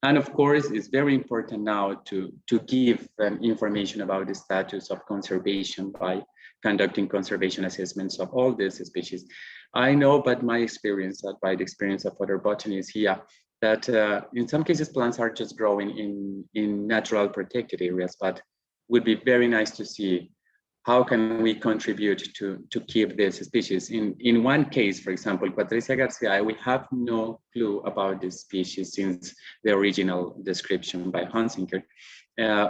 And of course, it's very important now to give information about the status of conservation by conducting conservation assessments of all these species. I know, but my experience, by the experience of other botanists here, that in some cases plants are just growing in natural protected areas, but would be very nice to see how can we contribute to keep this species. In one case, for example, Cuatresia garciae, we have no clue about this species since the original description by Hunsinger.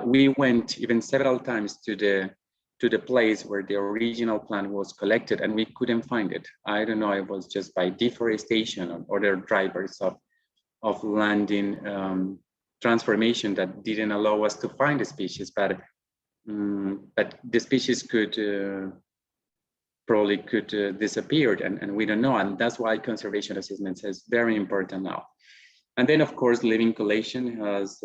We went even several times to the place where the original plant was collected and we couldn't find it. I don't know, it was just by deforestation or other drivers of landing transformation that didn't allow us to find the species, but the species probably could disappear and we don't know, and that's why conservation assessments is very important now. And then of course living collection has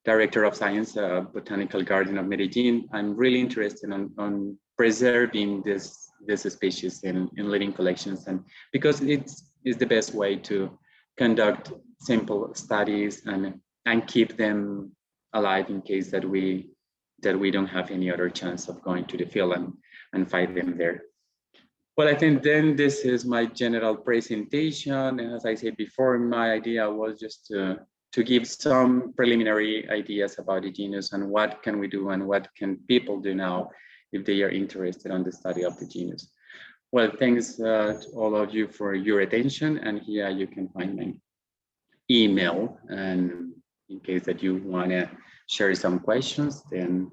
Director of Science, Botanical Garden of Medellin. I'm really interested on preserving this species in living collections, and because it's the best way to conduct simple studies and keep them alive in case that we don't have any other chance of going to the field and find them there. Well, I think then this is my general presentation. And as I said before, my idea was just to give some preliminary ideas about the genus and what can we do and what can people do now if they are interested in the study of the genus. Well, thanks to all of you for your attention. And here you can find my email. And in case that you want to share some questions, then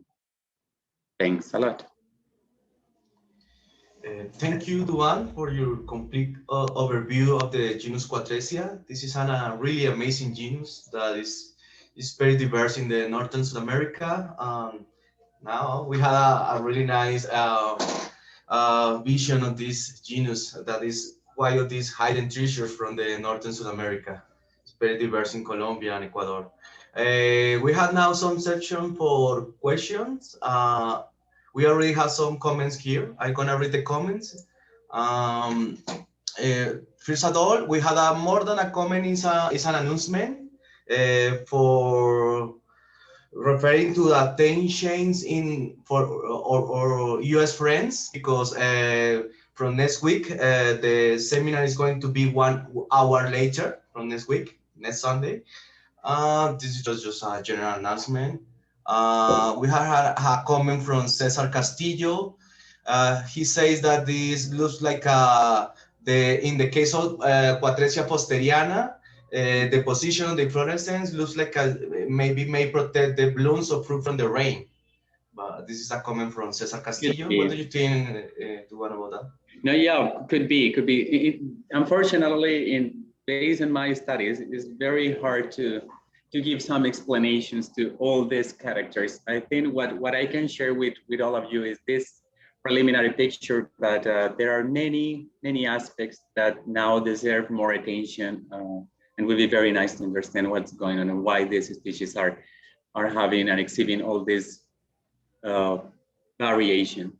thanks a lot. Thank you, Dubán, for your complete overview of the genus Cuatresia. This is a really amazing genus that is very diverse in the northern South America. Now we had a really nice vision of this genus that is one of these hidden treasures from the northern South America. It's very diverse in Colombia and Ecuador. We have now some section for questions. We already have some comments here. I'm gonna read the comments. First of all, we had more than a comment is an announcement for referring to the 10 chains for our US friends, because from next week. The seminar is going to be 1 hour later from next week, next Sunday. This is just a general announcement. We have had a comment from Cesar Castillo. He says that this looks like in the case of Cuatresia posteriana, the position of the inflorescence looks like maybe may protect the blooms of fruit from the rain. But this is a comment from Cesar Castillo. What do you think, Dubán, about that? No, yeah, could be. Unfortunately, based on my studies, it's very hard to give some explanations to all these characters. I think what I can share with all of you is this preliminary picture, but there are many aspects that now deserve more attention, and will be very nice to understand what's going on and why these species are having and exhibiting all this variation.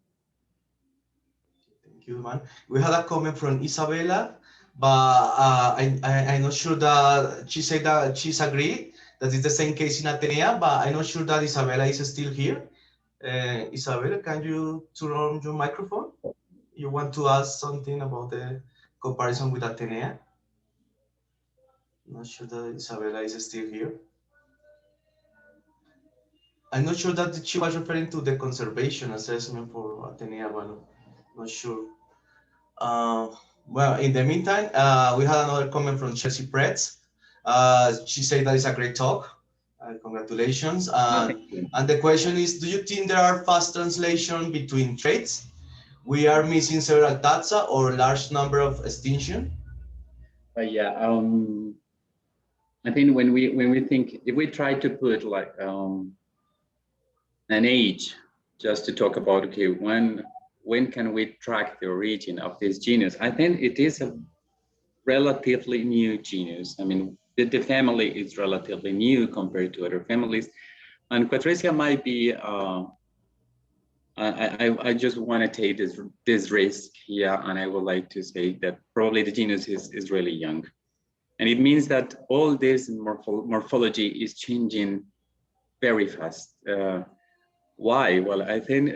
Thank you, man. We had a comment from Isabella, but I'm not sure that she said that she's agreed that it's the same case in Atenea, but I'm not sure that Isabella is still here. Isabella, can you turn on your microphone? You want to ask something about the comparison with Atenea? Not sure that Isabella is still here. I'm not sure that she was referring to the conservation assessment for Atenea, but not sure. Well, in the meantime, we had another comment from Chelsea Pretz. She said that it's a great talk. Congratulations. And the question is, do you think there are fast translation between traits? We are missing several taxa or large number of extinction? Yeah, I think when we think, if we try to put like an age, just to talk about, okay, when can we track the origin of this genus? I think it is a relatively new genus. I mean, the family is relatively new compared to other families, and Cuatresia might be. I just want to take this risk here, and I would like to say that probably the genus is really young, and it means that all this morphology is changing very fast. Why? Well, I think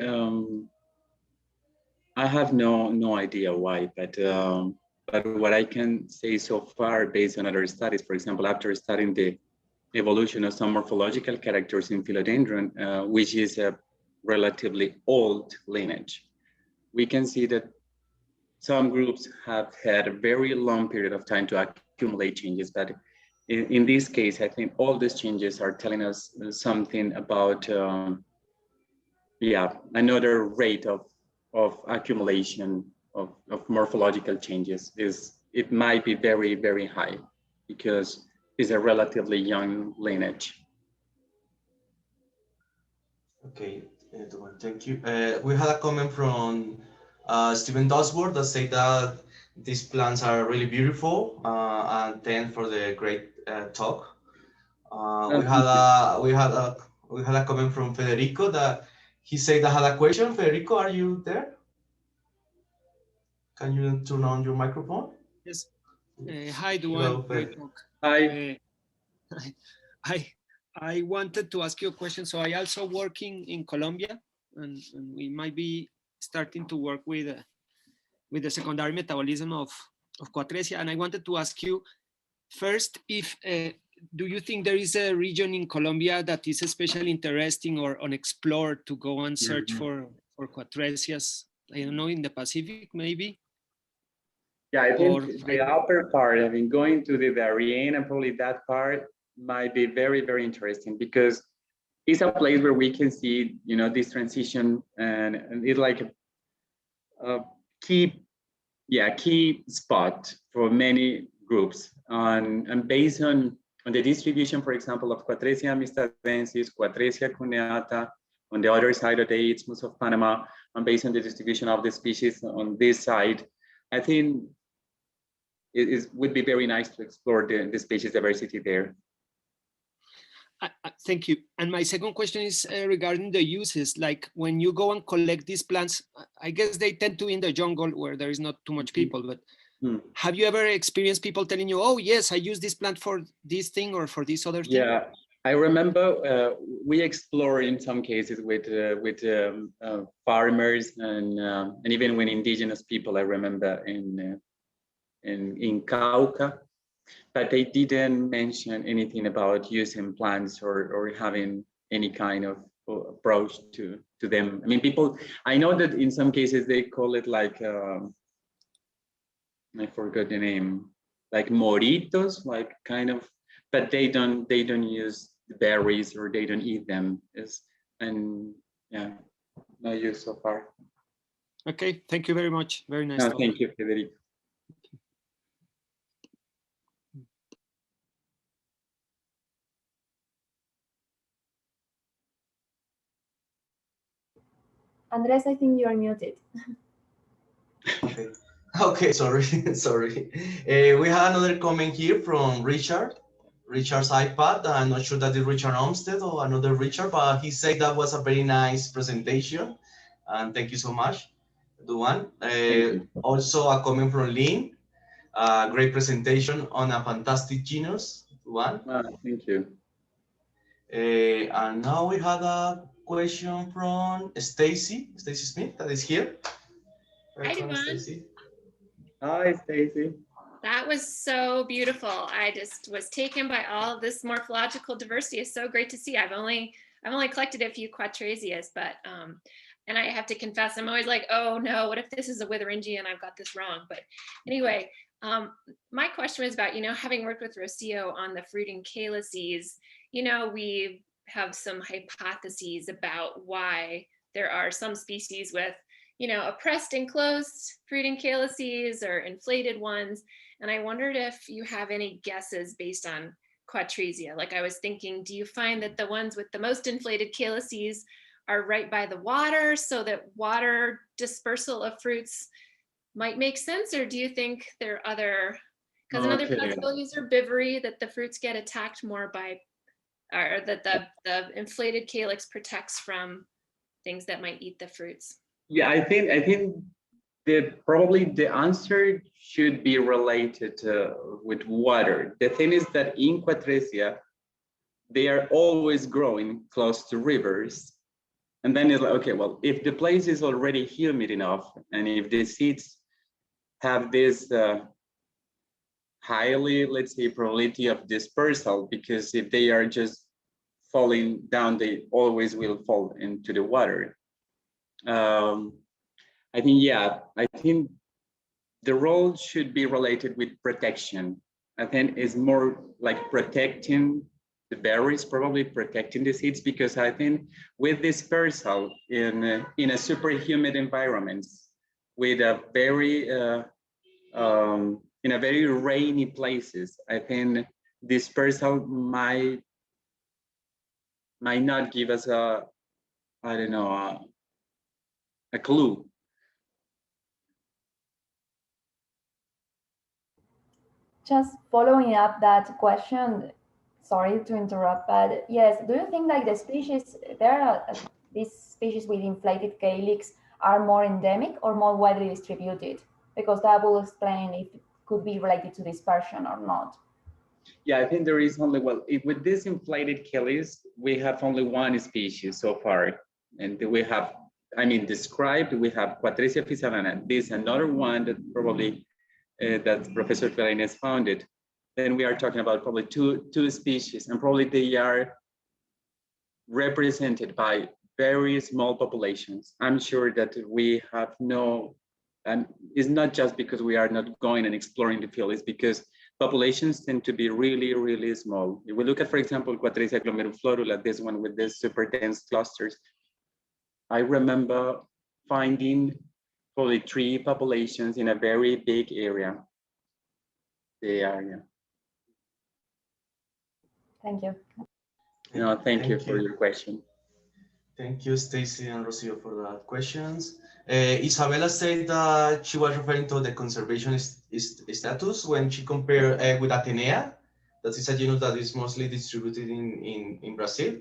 I have no idea why, but what I can say so far, based on other studies, for example, after studying the evolution of some morphological characters in philodendron, which is a relatively old lineage, we can see that some groups have had a very long period of time to accumulate changes, but in this case, I think all these changes are telling us something about, another rate of accumulation of morphological changes. It might be very, very high because it's a relatively young lineage. Okay, thank you. We had a comment from Stephen Dosworth that say that these plants are really beautiful, and thanks for the great talk. We had a comment from Federico that he said I had a question. Federico, are you there? Can you turn on your microphone? Yes. Hi, Dubán. Great talk. Hi. I wanted to ask you a question. So I also work in Colombia, and we might be starting to work with the secondary metabolism of Cuatresia. And I wanted to ask you first, if do you think there is a region in Colombia that is especially interesting or unexplored to go and search for Cuatresias? I don't know, in the Pacific, maybe? Yeah, I think the upper part, I mean, going to the Darien and probably that part might be very, very interesting because it's a place where we can see, this transition, and it's like a key spot for many groups. And based on the distribution, for example, of Cuatresia amistadensis, Cuatresia cuneata, on the other side of the Isthmus of Panama, and based on the distribution of the species on this side, I think it would be very nice to explore the species diversity there. Thank you. And my second question is regarding the uses. Like when you go and collect these plants, I guess they tend to in the jungle where there is not too much people, but have you ever experienced people telling you, oh yes, I use this plant for this thing or for this other thing? Yeah, I remember we explore in some cases with farmers and even when indigenous people. I remember in Cauca, but they didn't mention anything about using plants or having any kind of approach to them. I mean, people. I know that in some cases they call it like I forgot the name, like moritos, like kind of, but they don't use the berries or they don't eat them. And yeah, no use so far. Okay, thank you very much. Very nice. No, thank you, Federico. Andres, I think you are muted. Okay. Okay, sorry, sorry. We have another comment here from Richard. Richard's iPad. I'm not sure that it's Richard Olmsted or another Richard, but he said that was a very nice presentation. And thank you so much, Dubán. Also a comment from Lynn. Great presentation on a fantastic genus, Dubán. Thank you. And now we had a question from Stacy Smith that is here. Hi, Dubán. Hi, Stacy. That was so beautiful. I just was taken by all of this morphological diversity. It's so great to see. I've only collected a few Cuatresias, but and I have to confess, I'm always like, oh no, what if this is a Withaninae and I've got this wrong? But anyway, my question was about, having worked with Rocio on the fruiting calyces, we have some hypotheses about why there are some species with oppressed enclosed fruiting calyces or inflated ones. And I wondered if you have any guesses based on Cuatresia. Like I was thinking, do you find that the ones with the most inflated calyces are right by the water so that water dispersal of fruits might make sense? Or do you think there are other, because another possibilities are bivory, that the fruits get attacked more by, or that the inflated calyx protects from things that might eat the fruits? Yeah, I think probably the answer should be related with water. The thing is that in Cuatresia, they are always growing close to rivers. And then it's like, okay, well, if the place is already humid enough, and if the seeds have this highly, let's say, probability of dispersal, because if they are just falling down, they always will fall into the water. I think the role should be related with protection. I think it's more like protecting the berries, probably protecting the seeds, because I think with dispersal in a super humid environment, with a very in a very rainy places, I think dispersal might not give us a clue. Just following up that question, sorry to interrupt, but yes, do you think like the species, these species with inflated calyx are more endemic or more widely distributed? Because that will explain if it could be related to dispersion or not. Yeah, I think there is only, with this inflated calyx, we have only one species so far. And we have, described, we have Cuatresia Physalideae. This is another one that probably, that Professor Physalideae founded. Then we are talking about probably two species, and probably they are represented by very small populations. I'm sure that we have and it's not just because we are not going and exploring the field, it's because populations tend to be really, really small. If we look at, for example, Cuatresia glomeruliflorula, this one with this super dense clusters, I remember finding probably 3 populations in a very big area. Thank you. No, thank you for your question. Thank you, Stacy and Rocio, for the questions. Isabella said that she was referring to the conservation status when she compared with Atenea. That is a genus that is mostly distributed in Brazil.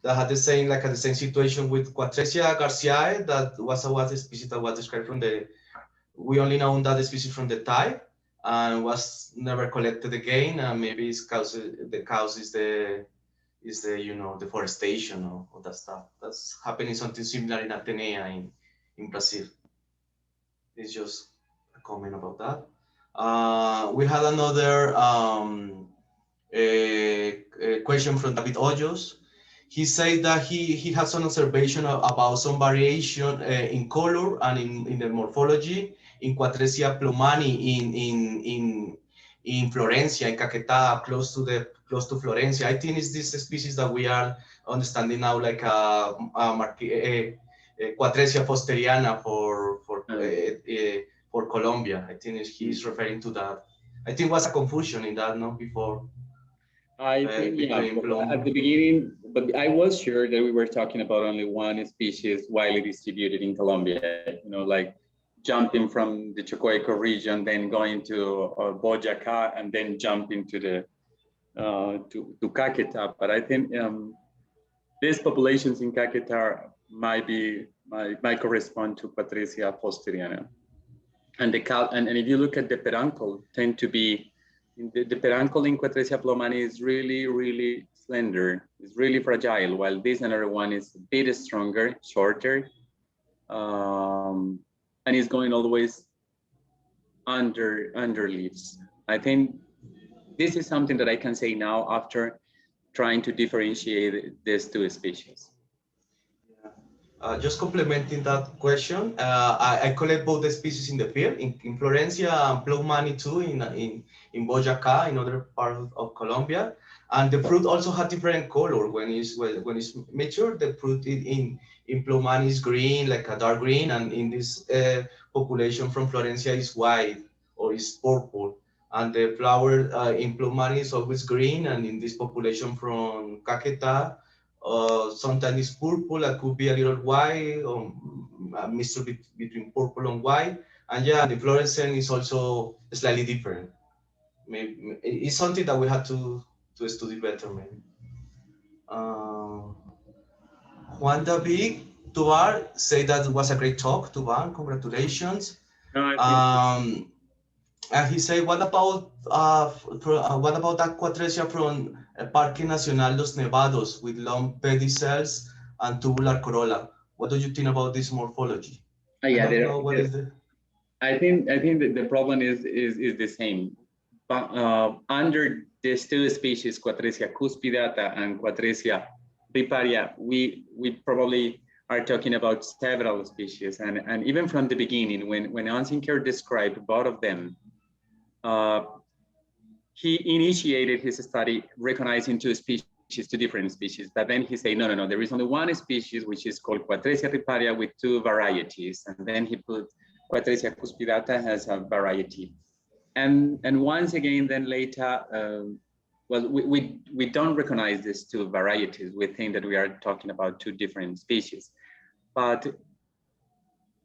That had the same situation with Cuatresia garciae. That was a species that was described from we only know that species from the type and was never collected again. And maybe the cause is is the, you know, deforestation of that stuff. That's happening something similar in Atenea in Brazil. It's just a comment about that. We had another a question from David Hoyos. He said that he has some observation about some variation in color and in the morphology in Cuatresia plumani in Florencia, in Caquetá, close to Florencia. I think it's this species that we are understanding now, like Cuatresia fosteriana for Colombia. I think he's referring to that. I think was a confusion in that, no, before. I think, yeah, at the beginning, but I was sure that we were talking about only one species widely distributed in Colombia, you know, like jumping from the Chocoeco region, then going to Boyacá, and then jumping to the to Caquetá. But I think these populations in Caquetá might correspond to Cuatresia fosteriana. And if you look at the peduncle, tend to be the peduncle in Cuatresia plumani is really, really slender. It's really fragile, while this another one is a bit stronger, shorter, and is going always under leaves. I think this is something that I can say now after trying to differentiate these two species. Just complementing that question, I collect both the species in the field, in Florencia and Plumani too, in Boyacá, in other parts of Colombia. And the fruit also has different color. When it's mature, the fruit in Plumani is green, like a dark green, and in this population from Florencia is white or is purple. And the flower in Plumani is always green, and in this population from Caquetá, sometimes it's purple, it could be a little white, or a mixture between purple and white. And yeah, the fluorescence is also slightly different. Maybe it's something that we have to study better, maybe. Juan David Tovar said that it was a great talk, Dubán, congratulations. And he said, what about that Cuatresia from Parque Nacional Los Nevados with long pedicels and tubular corolla? What do you think about this morphology? Yeah, I think that the problem is the same. But under these two species, Cuatresia cuspidata and Cuatresia riparia, we probably are talking about several species. And even from the beginning, when Onsinker described both of them, he initiated his study recognizing two different species, but then he said, no, there is only one species, which is called Cuatresia riparia with two varieties. And then he put Cuatresia cuspidata as a variety. And once again, then later, well, we don't recognize these two varieties. We think that we are talking about two different species. But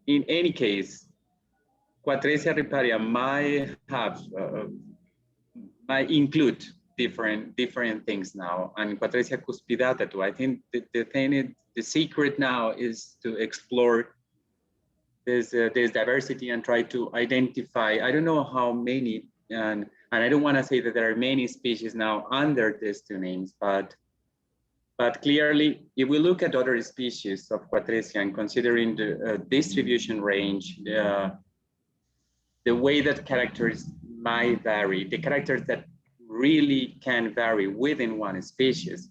in any case, Cuatresia riparia might include different things now, and Cuatresia cuspidata too. I think the secret now is to explore this diversity and try to identify. I don't know how many, and I don't want to say that there are many species now under these two names, but clearly, if we look at other species of Cuatresia and considering the distribution range, the way that characters might vary, the characters that really can vary within one species,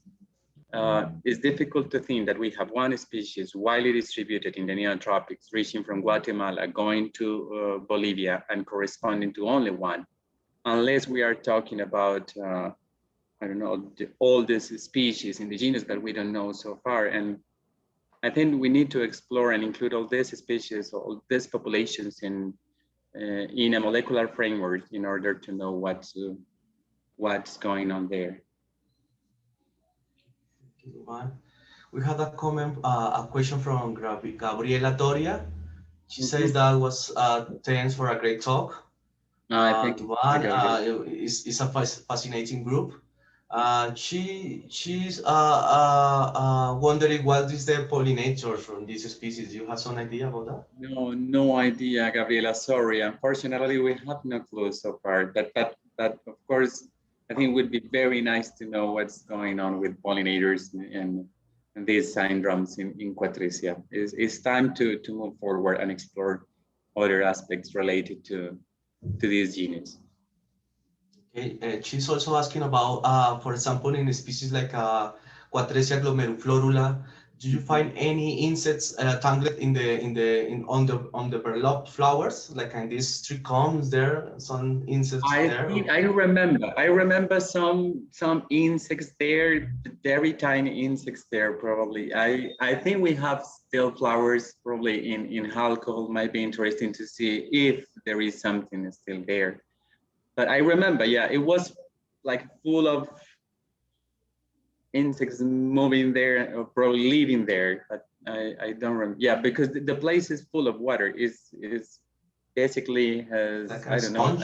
it's difficult to think that we have one species widely distributed in the Neotropics, reaching from Guatemala, going to Bolivia, and corresponding to only one, unless we are talking about, I don't know, all these species in the genus that we don't know so far. And I think we need to explore and include all these species, all these populations in a molecular framework in order to know what's going on there. We had a comment, a question from Gabriela Doria. She says that was thanks for a great talk. Thank you. It's a fascinating group. She's wondering what is the pollinators from this species. Do you have some idea about that? No idea, Gabriela. Sorry. Unfortunately, we have no clue so far. But of course, I think it would be very nice to know what's going on with pollinators and these syndromes in Cuatresia. It's time to move forward and explore other aspects related to these genus. Okay, she's also asking about, for example, in a species like Cuatresia glomeruliflorula, do you find any insects tangled on the developed flowers, like in these trichomes there, some insects there? I remember some insects there, very tiny insects there probably. I think we have still flowers probably in alcohol. Might be interesting to see if there is something still there. But I remember, yeah, it was like full of insects moving there or probably living there. But I don't remember. Yeah, because the place is full of water. Is basically has, like I don't know,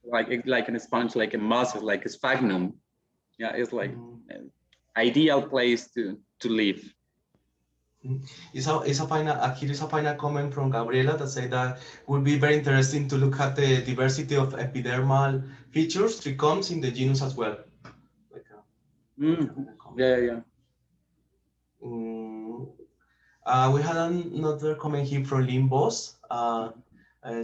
like a sponge, like a mussel, like a sphagnum. Yeah, it's like an ideal place to live. Here is a final comment from Gabriela that say that would be very interesting to look at the diversity of epidermal features, trichomes in the genus as well. Like Yeah. We had another comment here from Limbos.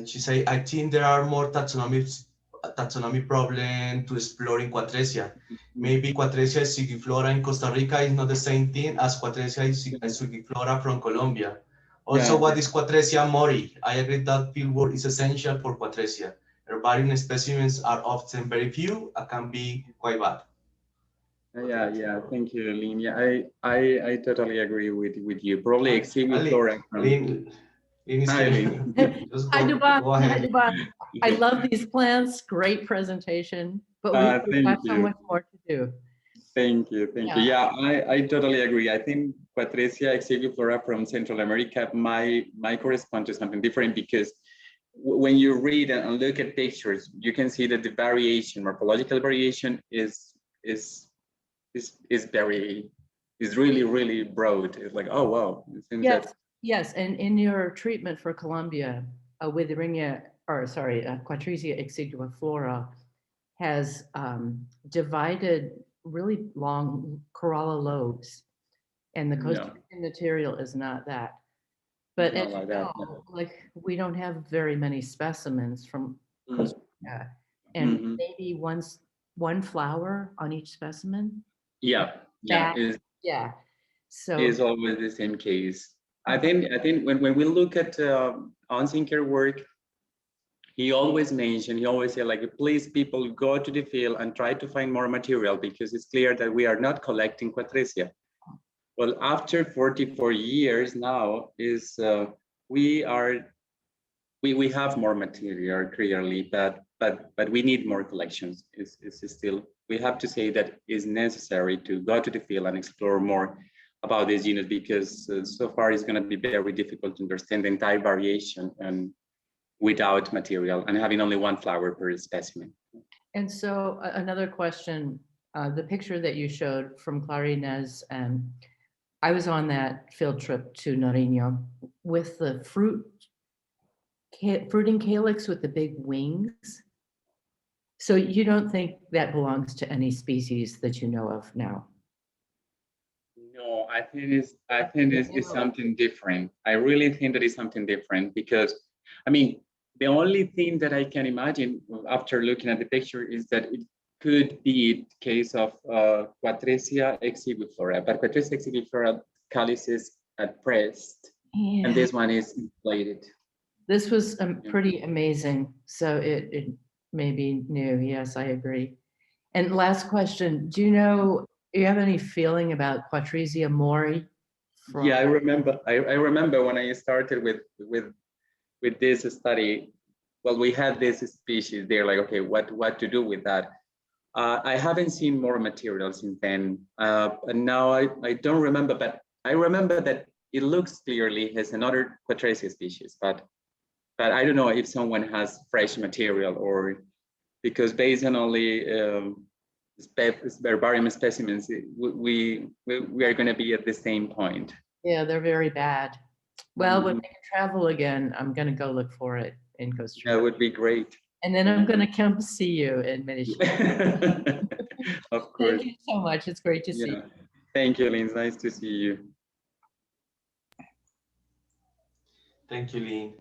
She say, I think there are more taxonomic problem to explore in Cuatresia. Maybe Cuatresia sigiflora in Costa Rica is not the same thing as Cuatresia sigiflora from Colombia. Also, what is Cuatresia mori? I agree that fieldwork is essential for Cuatresia. Herbarium specimens are often very few and can be quite bad. Yeah. Thank you, Lynn. Yeah, I totally agree with you. Probably exhibiflora. Hi, Dubán. I love these plants. Great presentation, but we have so much more to do. Thank you. Yeah, I totally agree. I think Cuatresia exhibiflora from Central America might correspond to something different, because when you read and look at pictures, you can see that the variation, morphological variation, is really broad. It's like, oh wow. Yes, and in your treatment for Colombia, Cuatresia exhibiflora has divided really long corolla lobes, and the Costa Rican material is not that. But as you know, like, we don't have very many specimens from Costa Rica, and maybe one flower on each specimen. So it's always the same case. I think when we look at Onsinker work, he always said, like, please people go to the field and try to find more material, because it's clear that we are not collecting Cuatresia. Well, after 44 years now, we have more material clearly, but we need more collections. It's still, we have to say that it's necessary to go to the field and explore more about this genus, because so far it's going to be very difficult to understand the entire variation and without material and having only one flower per specimen. And so another question, the picture that you showed from Clarines, and I was on that field trip to Nariño with the fruiting calyx with the big wings. So you don't think that belongs to any species that you know of now? No, I think it's something different. I really think that it's something different, because, I mean, the only thing that I can imagine after looking at the picture is that it could be the case of Cuatresia exhibiflora, but Cuatresia exhibiflora calyx is pressed, and this one is inflated. This was pretty amazing. So it may be new. Yes, I agree. And last question, do you have any feeling about Cuatresia mori? Yeah, I remember. I remember when I started with this study. Well, we had this species. They're like, okay, what to do with that? I haven't seen more material since then, and now I don't remember. But I remember that it looks clearly as another Cuatresia species, but I don't know if someone has fresh material, or because based on only herbarium specimens, we are going to be at the same point. Yeah, they're very bad. Well, when we can travel again, I'm going to go look for it in Costa Rica. That would be great. And then I'm going to come see you in Medellin. Of course. Thank you so much. It's great to see you. Thank you, Lynn. It's nice to see you. Thank you,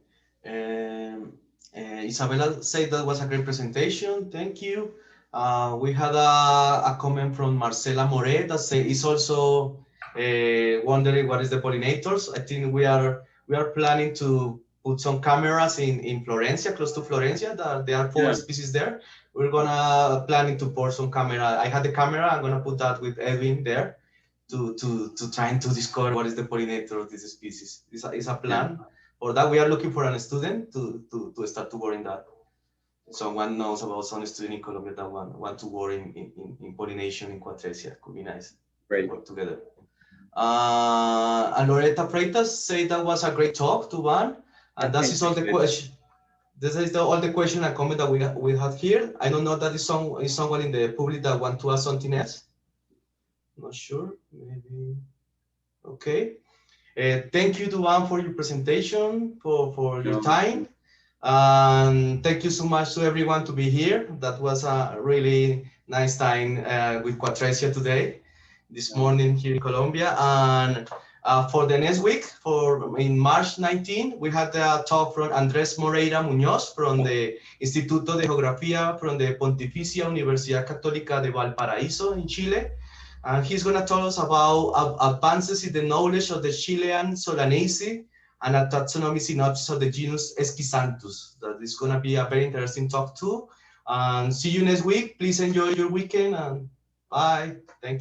Lynn. Isabella said that was a great presentation. Thank you. We had a comment from Marcela More that say is also wondering what is the pollinators. I think we are planning to put some cameras in Florencia, close to Florencia. There are 4 species there. We're gonna planning to pour some camera. I had the camera. I'm gonna put that with Edwin there to trying to discover what is the pollinator of this species. It's a plan. For that, we are looking for a student to start to work in that. Someone knows about some student in Colombia that want to work in pollination in Cuatresia. Could be nice. Great. Work together. And Loretta Freitas said that was a great talk, Dubán. And that is all the question. This is all the question and comment that we have here. I don't know that is someone in the public that want to ask something else. Not sure. Maybe. Okay. Thank you, Dubán, for your presentation, for your time. And thank you so much to everyone to be here. That was a really nice time with Cuatresia today, this morning here in Colombia. And for the next week, in March 19, we had a talk from Andrés Moreira Muñoz from the Instituto de Geografía from the Pontificia Universidad Católica de Valparaíso in Chile. And he's going to tell us about advances in the knowledge of the Chilean Solanaceae and a taxonomic synopsis of the genus Esquisanthus. That is going to be a very interesting talk too. And see you next week. Please enjoy your weekend and bye. Thank you.